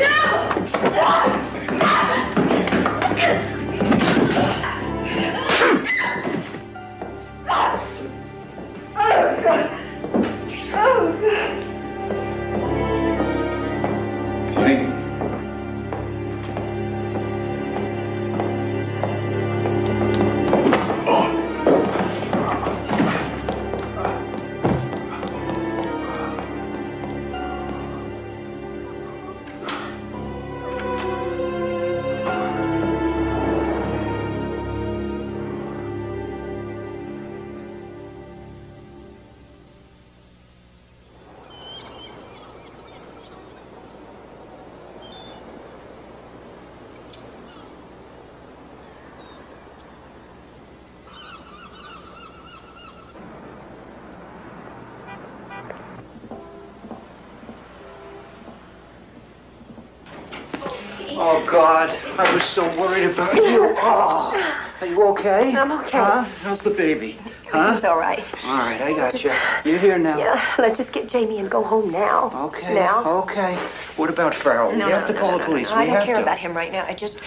Speaker 2: Oh, God. I was so worried about you. Oh. Are you okay?
Speaker 1: I'm okay.
Speaker 2: Huh? How's the baby? Huh?
Speaker 1: He's all right.
Speaker 2: All right, I got you. You're here now.
Speaker 1: Yeah, let's just get Jamie and go home now.
Speaker 2: Okay.
Speaker 1: Now.
Speaker 2: Okay. What about Farrell?
Speaker 1: No,
Speaker 2: we have
Speaker 1: no,
Speaker 2: to call
Speaker 1: no,
Speaker 2: the
Speaker 1: no,
Speaker 2: police.
Speaker 1: no.
Speaker 2: We
Speaker 1: I don't
Speaker 2: have
Speaker 1: care
Speaker 2: to.
Speaker 1: about him right now. I just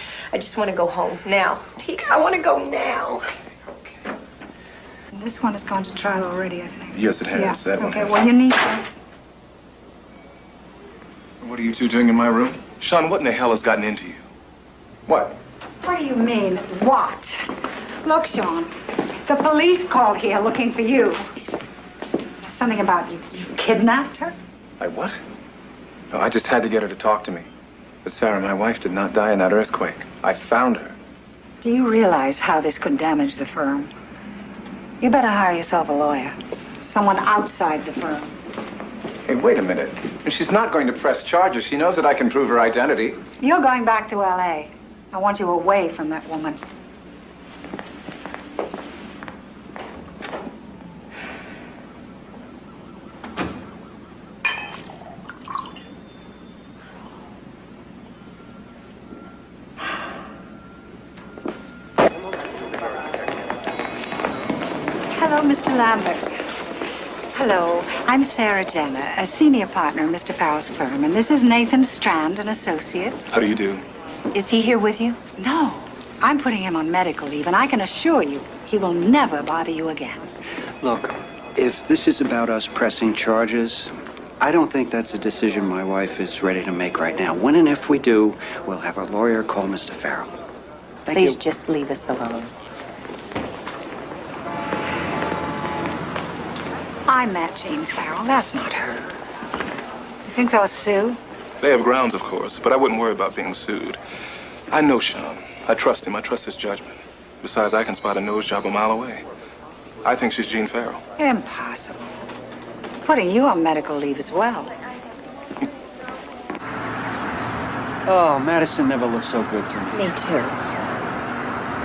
Speaker 1: want to go home now. I want to go now.
Speaker 8: This one has gone to trial already, I think.
Speaker 5: Yes, it has.
Speaker 8: Yeah.
Speaker 5: That one
Speaker 8: Okay,
Speaker 5: has.
Speaker 8: well, you need to...
Speaker 5: What are you two doing in my room? Sean, what in the hell has gotten into you? What?
Speaker 8: What do you mean, what? Look, Sean, the police called here looking for you. Something about you kidnapped her?
Speaker 5: I what? No, I just had to get her to talk to me. But Sarah, my wife, did not die in that earthquake. I found her.
Speaker 8: Do you realize how this could damage the firm? You better hire yourself a lawyer. Someone outside the firm.
Speaker 5: Hey, wait a minute. She's not going to press charges. She knows that I can prove her identity.
Speaker 8: You're going back to L.A. I want you away from that woman. Hello, Mr. Lambert. Hello, I'm Sarah Jenner, a senior partner in Mr. Farrell's firm, and this is Nathan Strand, an associate.
Speaker 5: How do you do?
Speaker 8: Is he here with you? No. I'm putting him on medical leave, and I can assure you he will never bother you again.
Speaker 2: Look, if this is about us pressing charges, I don't think that's a decision my wife is ready to make right now. When and if we do, we'll have a lawyer call Mr. Farrell. Thank
Speaker 1: Please
Speaker 2: you.
Speaker 1: just leave us alone.
Speaker 8: I met Jane Farrell. That's not her. You think they'll sue?
Speaker 5: They have grounds, of course, but I wouldn't worry about being sued. I know Sean. I trust him. I trust his judgment. Besides, I can spot a nose job a mile away. I think she's Jean Farrell.
Speaker 8: Impossible. Putting you on medical leave as well.
Speaker 2: Oh, Madison never looked so good to me.
Speaker 1: Me too.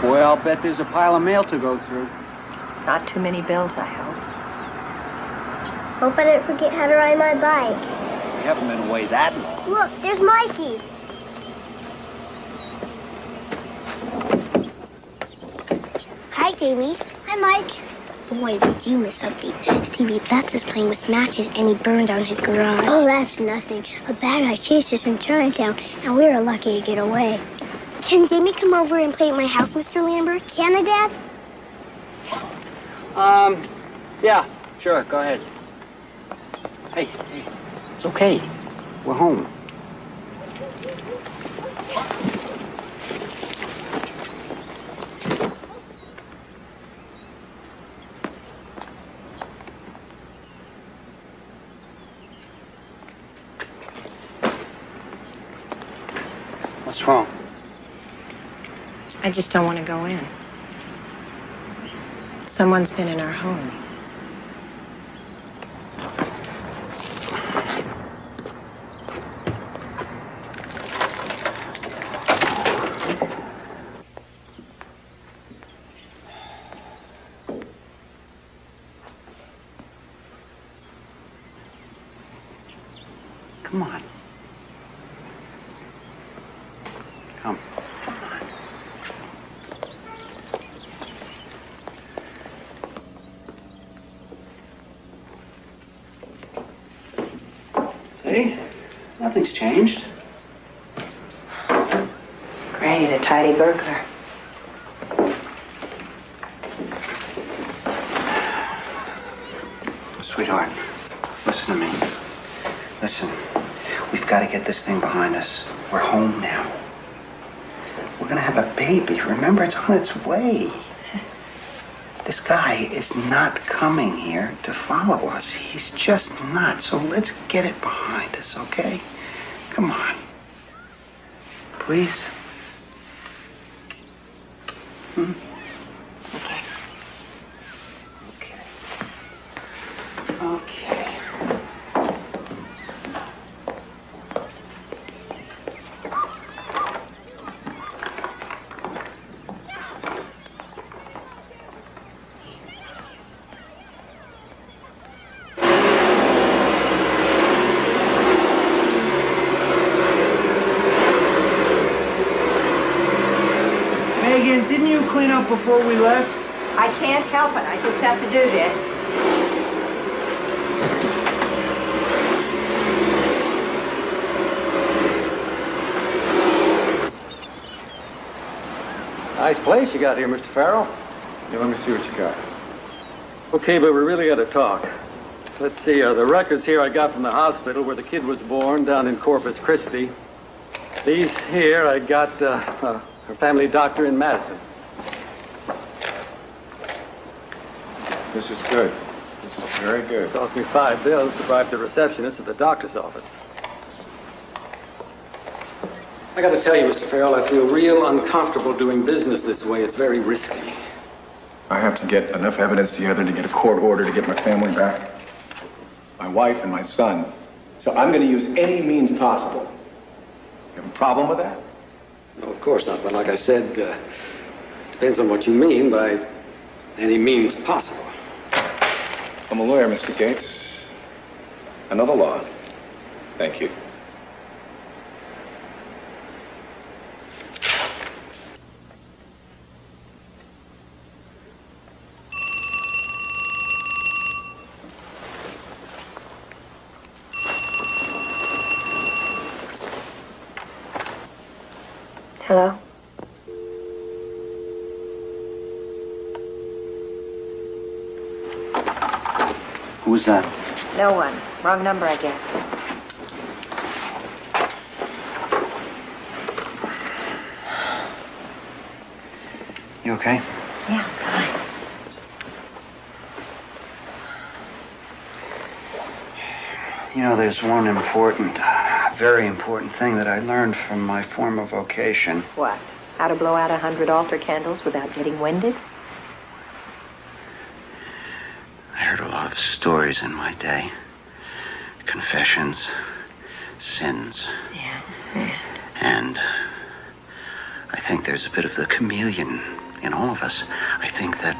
Speaker 2: Boy, I'll bet there's a pile of mail to go through.
Speaker 1: Not too many bills, I hope.
Speaker 12: Hope I didn't forget how to ride my bike.
Speaker 2: We haven't been away that long.
Speaker 12: Look, there's Mikey. Hi, Jamie. Hi, Mike. Boy, did you miss something. Stevie Betts was playing with matches and he burned down his garage. Oh, that's nothing. A bad guy chased us in Chinatown and we were lucky to get away. Can Jamie come over and play at my house, Mr. Lambert? Can I, Dad?
Speaker 2: Yeah, sure, go ahead. Hey, it's okay. We're home. What's wrong?
Speaker 9: I just don't want to go in. Someone's been in our home.
Speaker 2: Come on. Come. See? Nothing's changed.
Speaker 1: Great, a tidy burglar.
Speaker 2: Sweetheart, listen to me. Listen, we've got to get this thing behind us. We're home now. We're gonna have a baby. Remember, it's on its way. This guy is not coming here to follow us. He's just not. So let's get it behind us, okay? Come on. Please? Hmm? Okay.
Speaker 18: Megan, didn't you clean up before we left?
Speaker 16: I can't help it. I just have to do this.
Speaker 11: Nice place you got here, Mr. Farrell.
Speaker 5: Yeah, let me see what you got.
Speaker 11: Okay, but we really got to talk. Let's see, the records here I got from the hospital where the kid was born down in Corpus Christi. These here I got her family doctor in Madison.
Speaker 5: This is good. This is very good.
Speaker 11: It cost me $5 to bribe the receptionist at the doctor's office. I got to tell you, Mr. Farrell, I feel real uncomfortable doing business this way. It's very risky.
Speaker 5: I have to get enough evidence together to get a court order to get my family back. My wife and my son. So I'm going to use any means possible. You have a problem with that?
Speaker 11: No, of course not. But like I said, depends on what you mean by any means possible.
Speaker 5: I'm a lawyer, Mr. Gates. I know the law. Thank you.
Speaker 1: Hello?
Speaker 2: Who's that?
Speaker 1: No one. Wrong number, I guess.
Speaker 2: You okay?
Speaker 1: Yeah, fine.
Speaker 2: You know, there's one important, very important thing that I learned from my former vocation.
Speaker 1: What? How to blow out 100 altar candles without getting winded?
Speaker 2: I heard a lot of stories in my day. Confessions, sins.
Speaker 1: Yeah.
Speaker 2: And I think there's a bit of the chameleon in all of us. I think that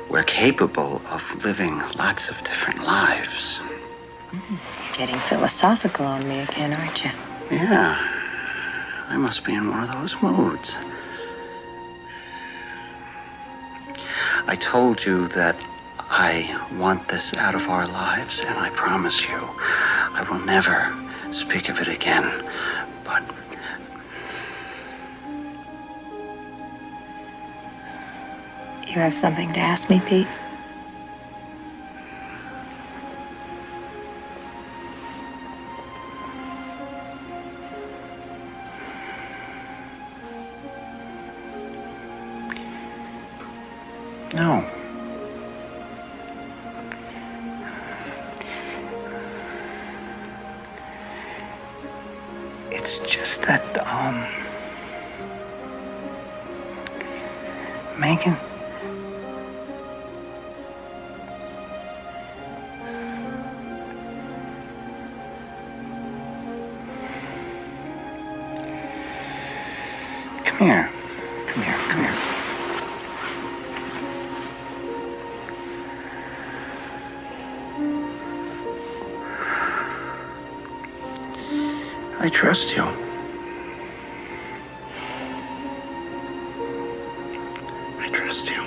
Speaker 2: we're capable of living lots of different lives.
Speaker 1: Getting philosophical on me again, aren't you?
Speaker 2: Yeah. I must be in one of those moods. I told you that I want this out of our lives, and I promise you, I will never speak of it again. But
Speaker 9: You have something to ask me, Pete?
Speaker 2: no. It's just that, Megan. Come here. Come here, come here. I trust you. I trust you.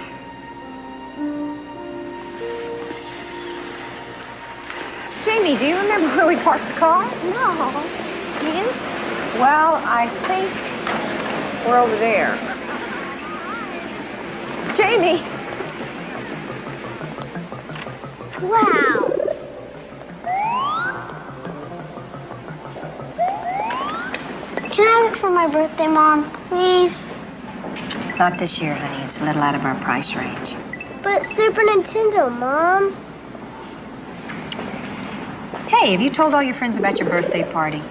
Speaker 16: Jamie, do you remember where we parked the car?
Speaker 12: No. You?
Speaker 16: Well, I think we're over there. Jamie!
Speaker 12: Wow. Can I have it for my birthday, Mom? Please?
Speaker 1: Not this year, honey. It's a little out of our price range.
Speaker 12: But it's Super Nintendo, Mom.
Speaker 1: Hey, have you told all your friends about your birthday party?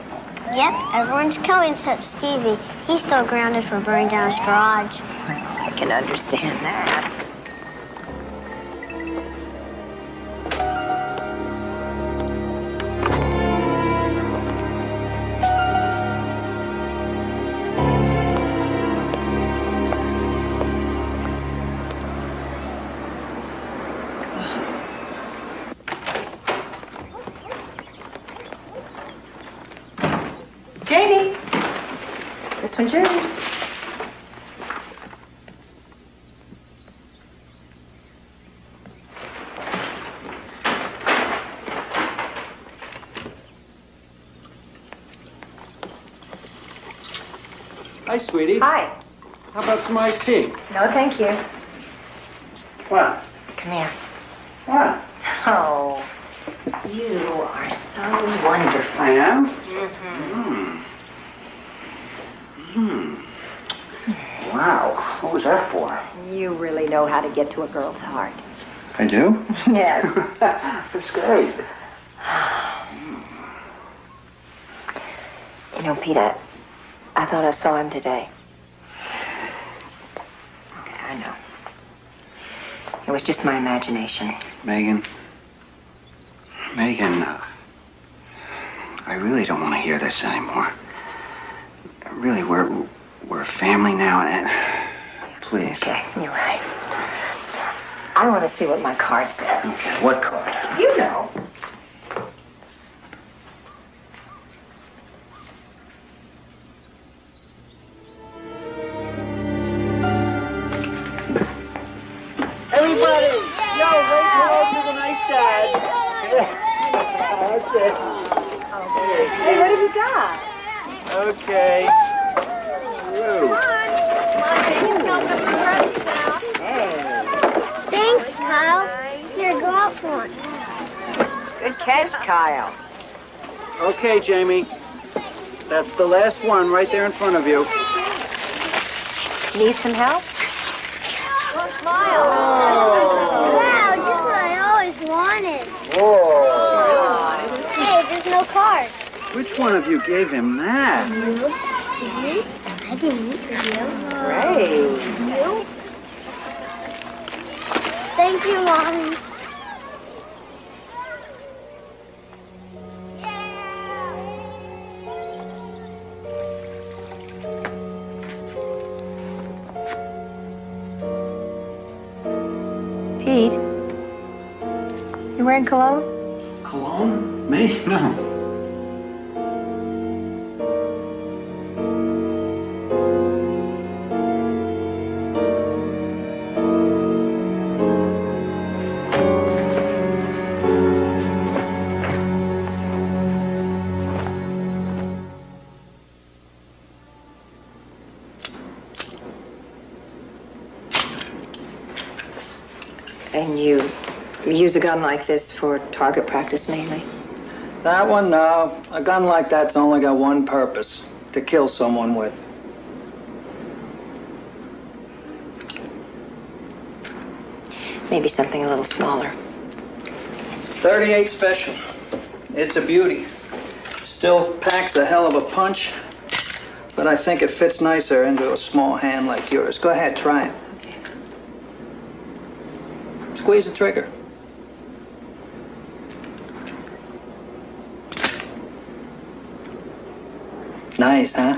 Speaker 12: Yep, everyone's coming except Stevie. He's still grounded for burning down his garage.
Speaker 1: Well, I can understand that. Jamie, this one's yours.
Speaker 2: Hi, sweetie.
Speaker 16: Hi.
Speaker 2: How about some iced tea?
Speaker 16: No, thank you.
Speaker 2: What?
Speaker 1: Come here.
Speaker 2: What?
Speaker 1: Oh, you are so wonderful.
Speaker 2: I am?
Speaker 1: Mm-hmm.
Speaker 2: Wow. What was that for?
Speaker 1: You really know how to get to a girl's heart.
Speaker 2: I do?
Speaker 1: Yes.
Speaker 2: That's great.
Speaker 1: You know, Pete, I thought I saw him today. Okay, I know. It was just my imagination.
Speaker 2: Megan. Megan, I really don't want to hear this anymore. Really, we're a family now, and please.
Speaker 1: Okay, you're right. I want to see what my card says.
Speaker 2: Okay, what card?
Speaker 1: You know.
Speaker 18: Everybody, yo, raise hello to the nice dad. That's it.
Speaker 16: Hey, what have you got?
Speaker 18: Okay. Woo.
Speaker 12: Thanks, Kyle. Here, go out for one.
Speaker 1: Good catch, Kyle.
Speaker 2: Okay, Jamie. That's the last one right there in front of you.
Speaker 1: Need some help?
Speaker 12: Wow, just what I always wanted.
Speaker 2: Whoa.
Speaker 12: Hey, there's no card.
Speaker 2: Which one of you gave him that?
Speaker 12: You? I didn't for you.
Speaker 1: Great.
Speaker 12: You? Thank you, Mommy.
Speaker 1: Pete, you wearing cologne?
Speaker 2: Cologne? Me? No.
Speaker 15: And you use a gun like this for target practice mainly?
Speaker 19: That one, no. A gun like that's only got one purpose, to kill someone with.
Speaker 15: Maybe something a little smaller.
Speaker 19: 38 Special. It's a beauty. Still packs a hell of a punch, but I think it fits nicer into a small hand like yours. Go ahead, try it.
Speaker 15: Okay.
Speaker 19: Squeeze the trigger. Nice, huh?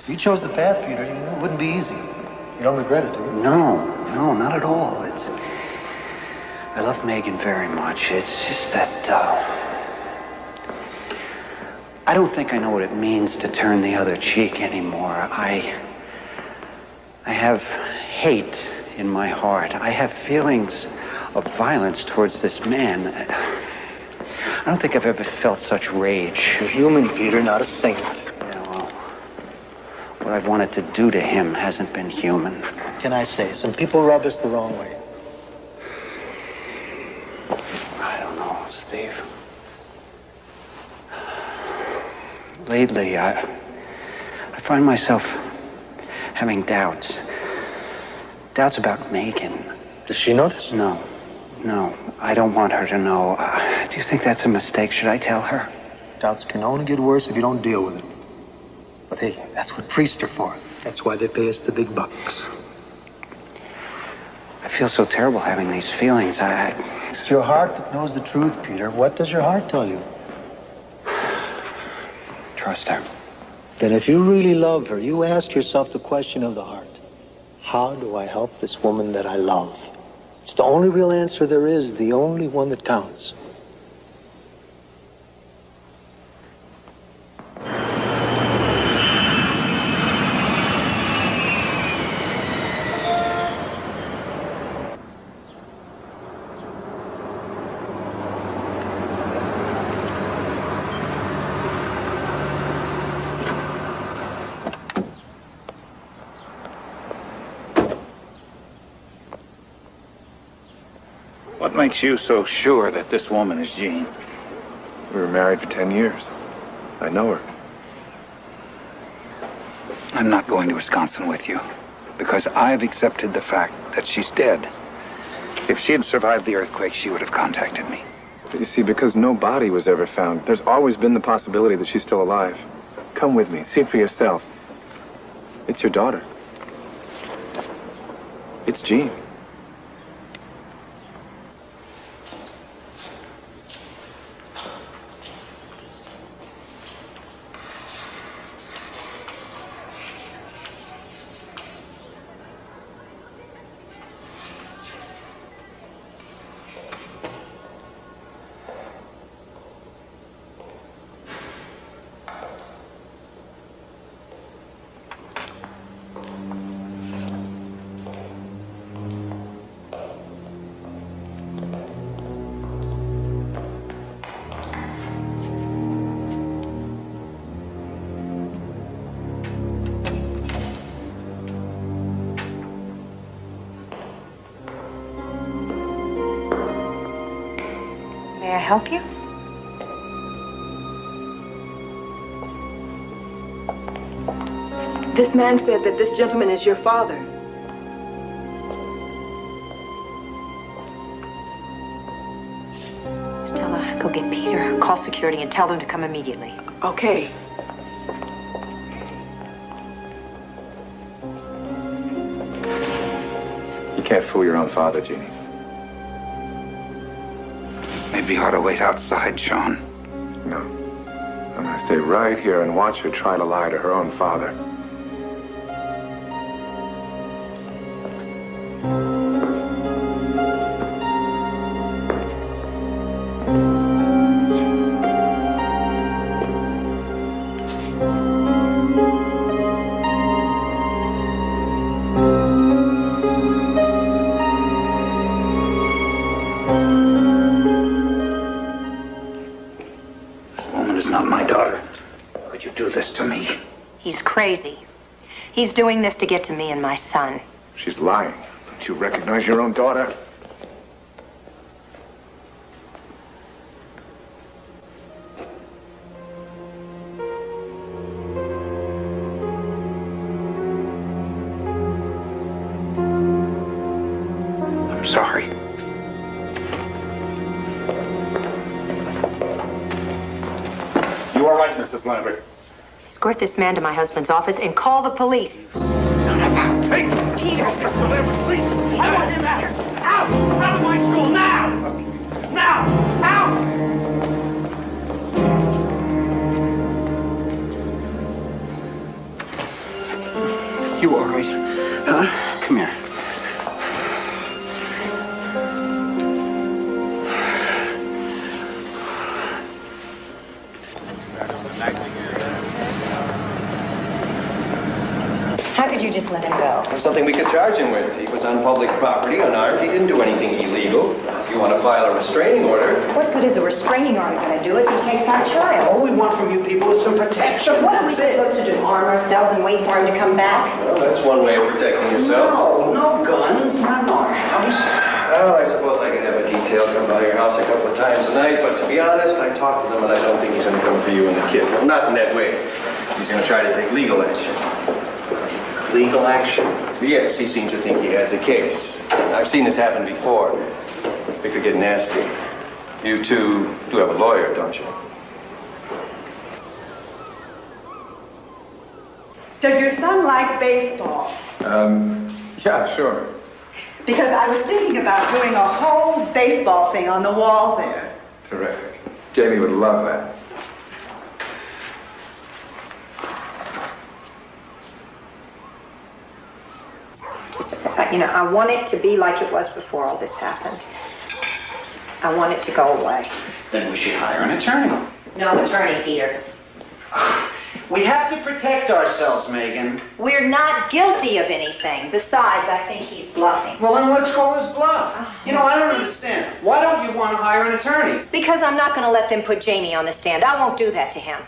Speaker 20: You chose the path, Peter. It wouldn't be easy. You don't regret it, do you?
Speaker 2: No, not at all. I love Megan very much. It's just that, I don't think I know what it means to turn the other cheek anymore. I have hate in my heart. I have feelings of violence towards this man. I don't think I've ever felt such rage.
Speaker 20: You're human, Peter, not a saint.
Speaker 2: Yeah, well, what I've wanted to do to him hasn't been human.
Speaker 20: Can I say, some people rub us the wrong way.
Speaker 2: I don't know, Steve. Lately, I find myself having doubts. Doubts about Megan.
Speaker 20: Does she know this?
Speaker 2: No. I don't want her to know. Do you think that's a mistake? Should I tell her?
Speaker 20: Doubts can only get worse if you don't deal with them. But hey, that's what priests are for. That's why they pay us the big bucks.
Speaker 2: I feel so terrible having these feelings.
Speaker 20: It's your heart that knows the truth, Peter. What does your heart tell you?
Speaker 2: Trust her.
Speaker 20: Then if you really love her, you ask yourself the question of the heart. How do I help this woman that I love? It's the only real answer there is, the only one that counts.
Speaker 21: What makes you so sure that this woman is Jean?
Speaker 5: We were married for 10 years. I know her.
Speaker 22: I'm not going to Wisconsin with you because I've accepted the fact that she's dead. If she had survived the earthquake, she would have contacted me.
Speaker 5: But you see, because no body was ever found, there's always been the possibility that she's still alive. Come with me. See it for yourself. It's your daughter. It's Jean.
Speaker 15: May I help you? This man said that this gentleman is your father.
Speaker 1: Stella, go get Peter. Call security and tell them to come immediately.
Speaker 15: Okay.
Speaker 5: You can't fool your own father, Jeannie.
Speaker 22: Maybe you ought to wait outside, Sean.
Speaker 5: No. I'm gonna stay right here and watch her try to lie to her own father.
Speaker 1: He's crazy. He's doing this to get to me and my son.
Speaker 5: She's lying. Don't you recognize your own daughter? I'm sorry.
Speaker 21: You all right, Mrs. Lambert?
Speaker 1: Escort this man to my husband's office and call the police.
Speaker 21: Hey!
Speaker 1: Peter!
Speaker 21: Mr. Lambert, please! I want him out! Out! Out of my school, now! Now! Out!
Speaker 2: You all right? Huh? Come here.
Speaker 1: How could you just let him go?
Speaker 10: There's something we could charge him with. He was on public property, unarmed. He didn't do anything illegal. If you want to file a restraining order.
Speaker 1: What good is a restraining order going to do if he takes our child?
Speaker 2: All we want from you people is some protection.
Speaker 1: But what are we supposed to do? Arm ourselves and wait for him to come back?
Speaker 10: Well, that's one way of protecting yourself.
Speaker 2: No guns, not in our house.
Speaker 10: Well, I suppose I could have a detail come by your house a couple of times a night, but to be honest, I talked to them and I don't think he's going to come for you and the kid. Well, not in that way. He's going to try to take legal action.
Speaker 2: Legal action?
Speaker 10: Yes, he seems to think he has a case. I've seen this happen before. It could get nasty. You two do have a lawyer, don't you?
Speaker 13: Does your son like baseball?
Speaker 5: Yeah, sure.
Speaker 13: Because I was thinking about doing a whole baseball thing on the wall there.
Speaker 5: Terrific. Jamie would love that.
Speaker 1: I want it to be like it was before all this happened. I want it to go away.
Speaker 2: Then we should hire an attorney.
Speaker 1: No attorney, Peter.
Speaker 2: We have to protect ourselves, Megan.
Speaker 1: We're not guilty of anything. Besides, I think he's bluffing.
Speaker 2: Well, then let's call his bluff. I don't understand. Why don't you want to hire an attorney?
Speaker 1: Because I'm not going to let them put Jamie on the stand. I won't do that to him.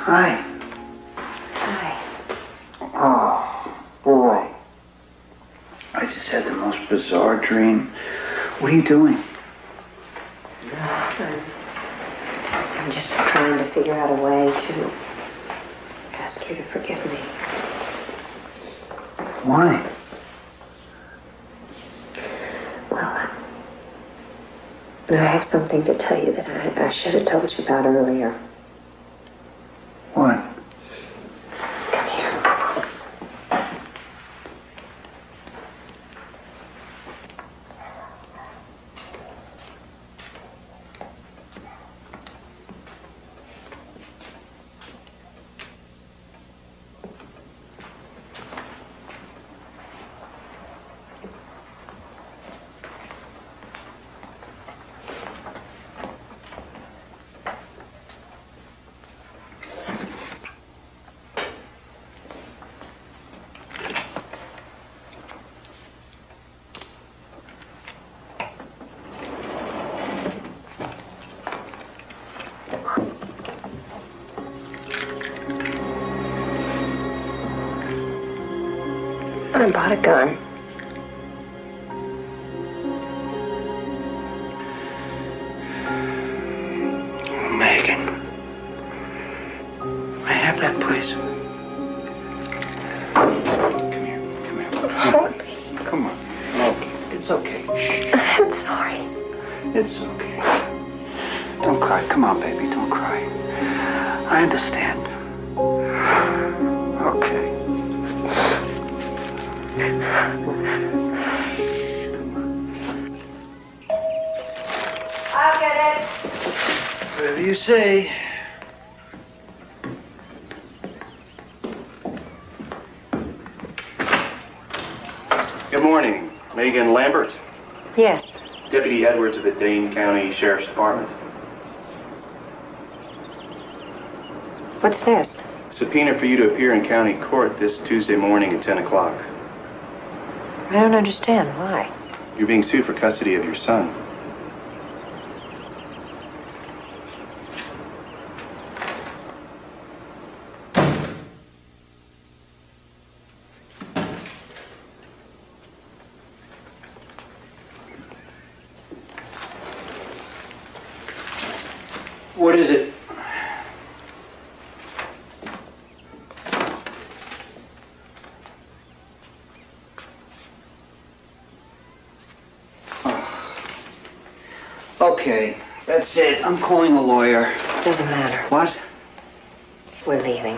Speaker 2: Hi.
Speaker 1: Hi.
Speaker 2: Oh, boy. I just had the most bizarre dream. What are you doing?
Speaker 1: I'm just trying to figure out a way to ask you to forgive me.
Speaker 2: Why?
Speaker 1: Well, I have something to tell you that I should have told you about earlier.
Speaker 2: What?
Speaker 1: Come here. gone and bought a gun.
Speaker 2: Megan. May I have that, please? Come here. Come on. Okay. It's okay. Shh.
Speaker 1: I'm sorry.
Speaker 2: It's okay. Don't cry. Come on, baby. Don't cry. I understand. Okay.
Speaker 1: I'll get it.
Speaker 2: Whatever you say.
Speaker 10: Good morning. Megan Lambert,
Speaker 1: Yes.
Speaker 10: Deputy Edwards of the Dane County Sheriff's Department.
Speaker 1: What's this?
Speaker 10: Subpoena for you to appear in county court this Tuesday morning at 10 o'clock.
Speaker 1: I don't understand. Why?
Speaker 10: You're being sued for custody of your son.
Speaker 2: What is it? Okay, that's it. I'm calling a lawyer.
Speaker 1: Doesn't matter.
Speaker 2: What?
Speaker 1: We're leaving.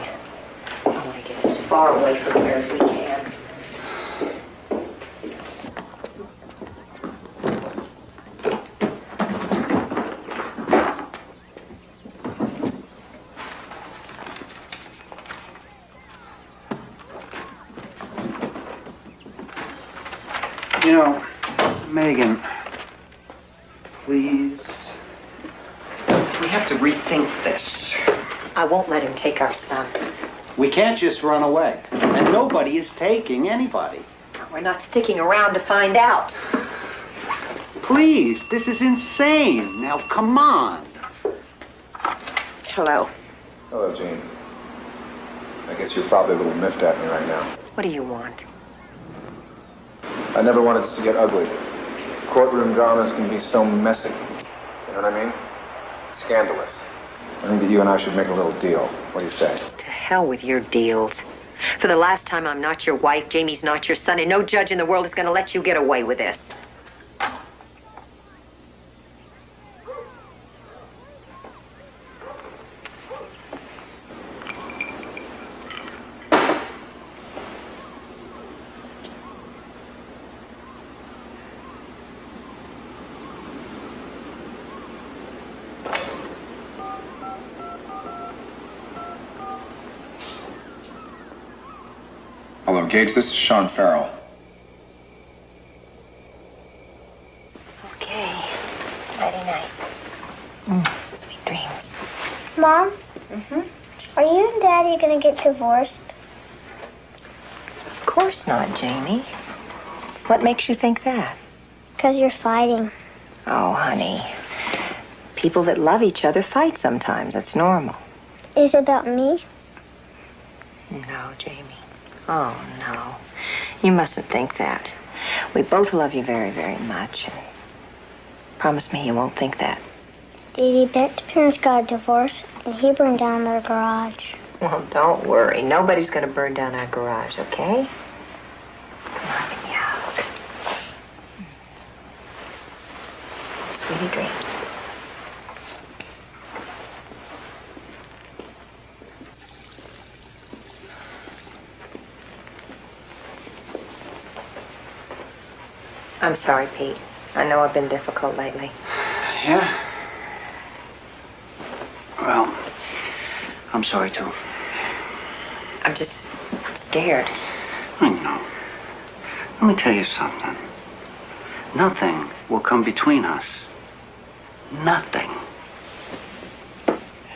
Speaker 1: I want to get as far away from here as we can.
Speaker 2: You know, Megan, please. We have to rethink this.
Speaker 1: I won't let him take our son.
Speaker 2: We can't just run away. And nobody is taking anybody.
Speaker 1: We're not sticking around to find out.
Speaker 2: Please, this is insane. Now, come on.
Speaker 1: Hello.
Speaker 5: Hello, Jean. I guess you're probably a little miffed at me right now.
Speaker 1: What do you want?
Speaker 5: I never wanted this to get ugly. Courtroom dramas can be so messy. You know what I mean? Scandalous. I think that you and I should make a little deal. What do you say?
Speaker 1: To hell with your deals. For the last time, I'm not your wife, Jamie's not your son, and no judge in the world is going to let you get away with this.
Speaker 5: Hello, Gates. This is Sean Farrell.
Speaker 1: Okay. Nighty-night. Sweet dreams.
Speaker 12: Mom? Are you and Daddy gonna get divorced?
Speaker 1: Of course not, Jamie. What makes you think that?
Speaker 12: 'Cause you're fighting.
Speaker 1: Oh, honey. People that love each other fight sometimes. That's normal.
Speaker 12: Is it about me?
Speaker 1: No, Jamie. Oh, no. You mustn't think that. We both love you very, very much. And promise me you won't think that.
Speaker 12: Dee Bet's parents got a divorce, and he burned down their garage.
Speaker 1: Well, don't worry. Nobody's going to burn down our garage, okay? Come on, give me a hug. Sweetie dreams. I'm sorry, Pete. I know I've been difficult lately.
Speaker 2: Yeah? Well, I'm sorry, too.
Speaker 1: I'm just scared.
Speaker 2: I know. Let me tell you something. Nothing will come between us. Nothing.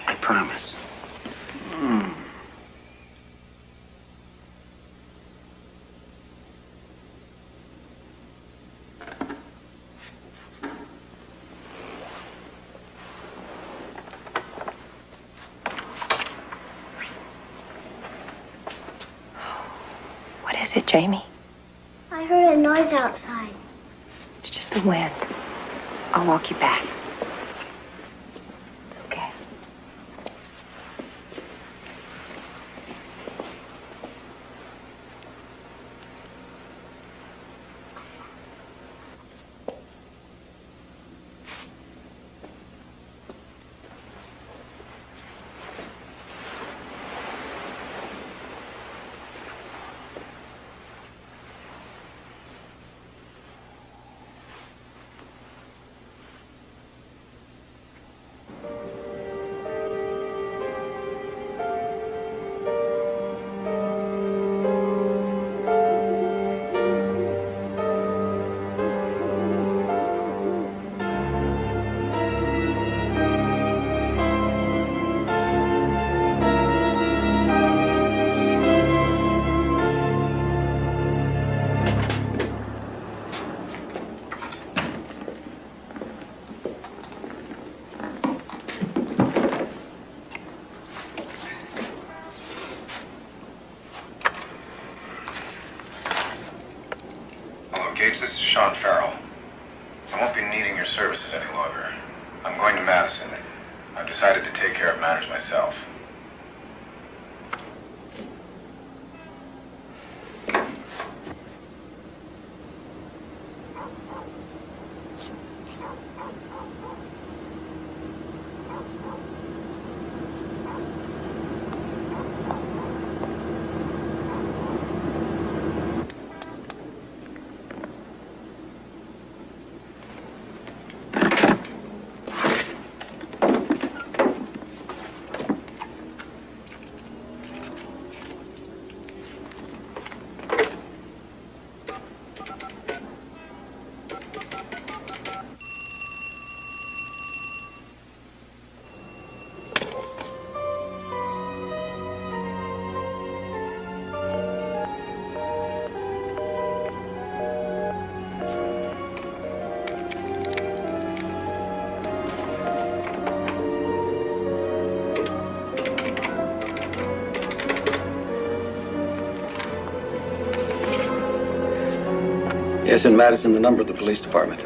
Speaker 2: I promise.
Speaker 1: What is it, Jamie?
Speaker 12: noise outside?
Speaker 1: It's just the wind. I'll walk you back. It's okay.
Speaker 5: Gates, this is Sean Farrell. I won't be needing your services any longer. I'm going to Madison. I've decided to take care of matters myself.
Speaker 4: Yes, in Madison, the number of the police department.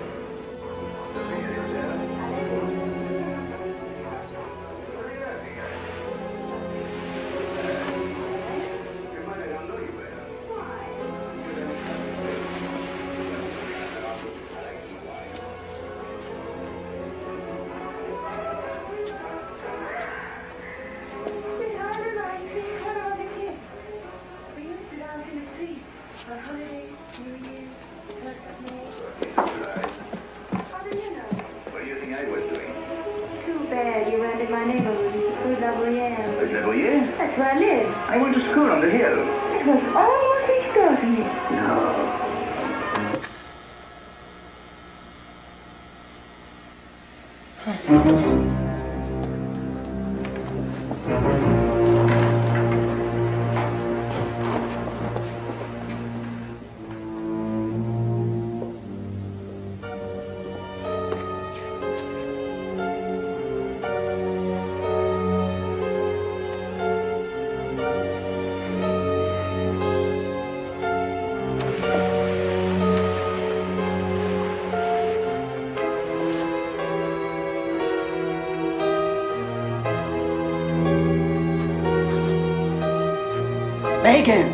Speaker 2: Megan!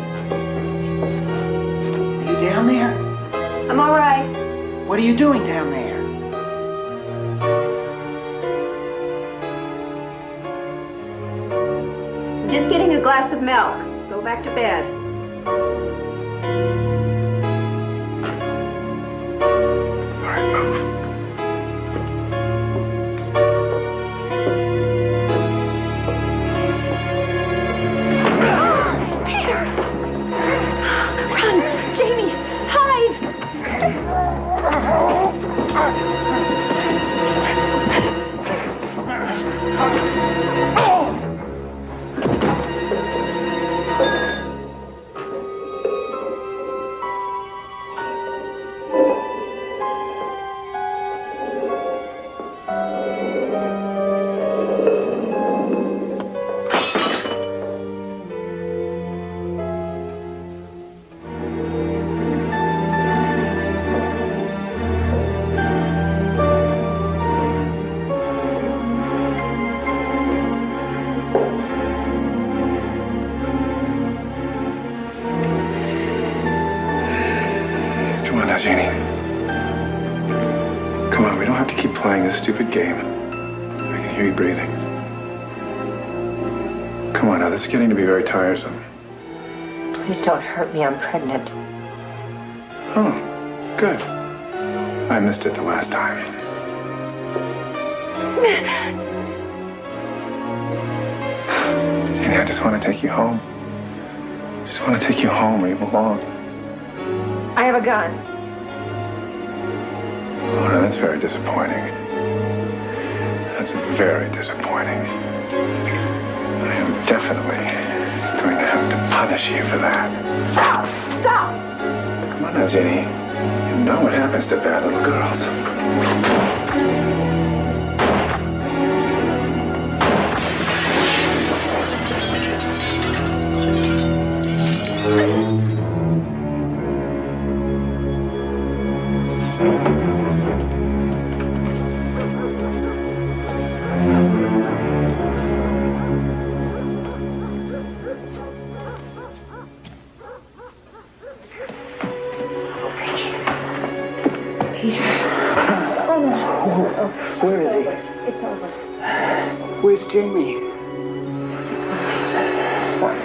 Speaker 2: Are you down there?
Speaker 9: I'm all right.
Speaker 2: What are you doing down there?
Speaker 9: Just getting a glass of milk. Go back to bed.
Speaker 5: have to keep playing this stupid game. I can hear you breathing. Come on now, this is getting to be very tiresome.
Speaker 1: Please don't hurt me. I'm pregnant.
Speaker 5: Oh, good. I missed it the last time. Jeannie, I just want to take you home. Just want to take you home where you belong.
Speaker 1: I have a gun.
Speaker 5: Oh, no, that's very disappointing. That's very disappointing. I am definitely going to have to punish you for that.
Speaker 1: Stop! Stop!
Speaker 5: Come on now, Jeannie. You know what happens to bad little girls.
Speaker 2: Where is he?
Speaker 1: It's over.
Speaker 2: Where's Jamie?
Speaker 1: It's fine.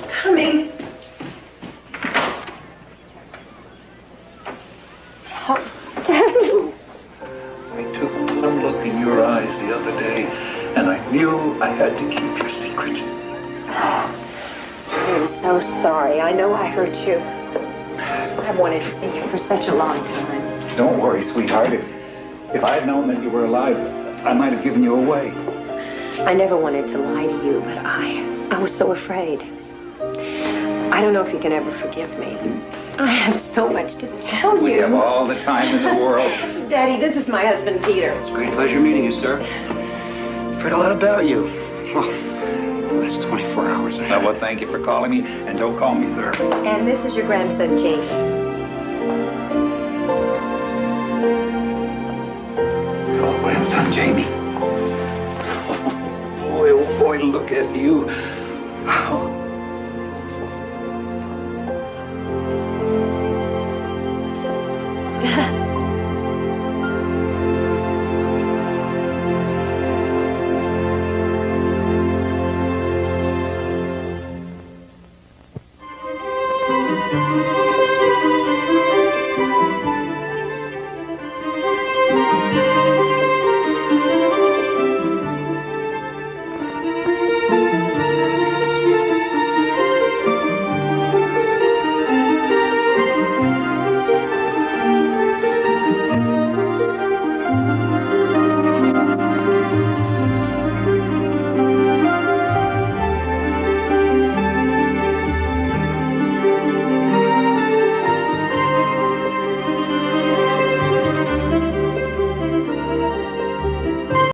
Speaker 17: Coming.
Speaker 1: Oh, Daddy.
Speaker 3: I took one look in your eyes the other day, and I knew I had to keep your secret.
Speaker 1: I'm so sorry. I know I hurt you. I've wanted to see you for such a long time.
Speaker 22: Don't worry, sweetheart. If I had known that you were alive, I might have given you away.
Speaker 1: I never wanted to lie to you, but I was so afraid. I don't know if you can ever forgive me. I have so much to tell you.
Speaker 22: We have all the time in the world.
Speaker 1: Daddy, this is my husband, Peter.
Speaker 2: It's a great pleasure meeting you, sir. I've heard a lot about you. Well, the last 24 hours.
Speaker 22: Well, thank you for calling me, and don't call me sir.
Speaker 1: And this is your grandson, Jamie.
Speaker 22: Your grandson, Jamie. Oh, boy, look at you. Oh,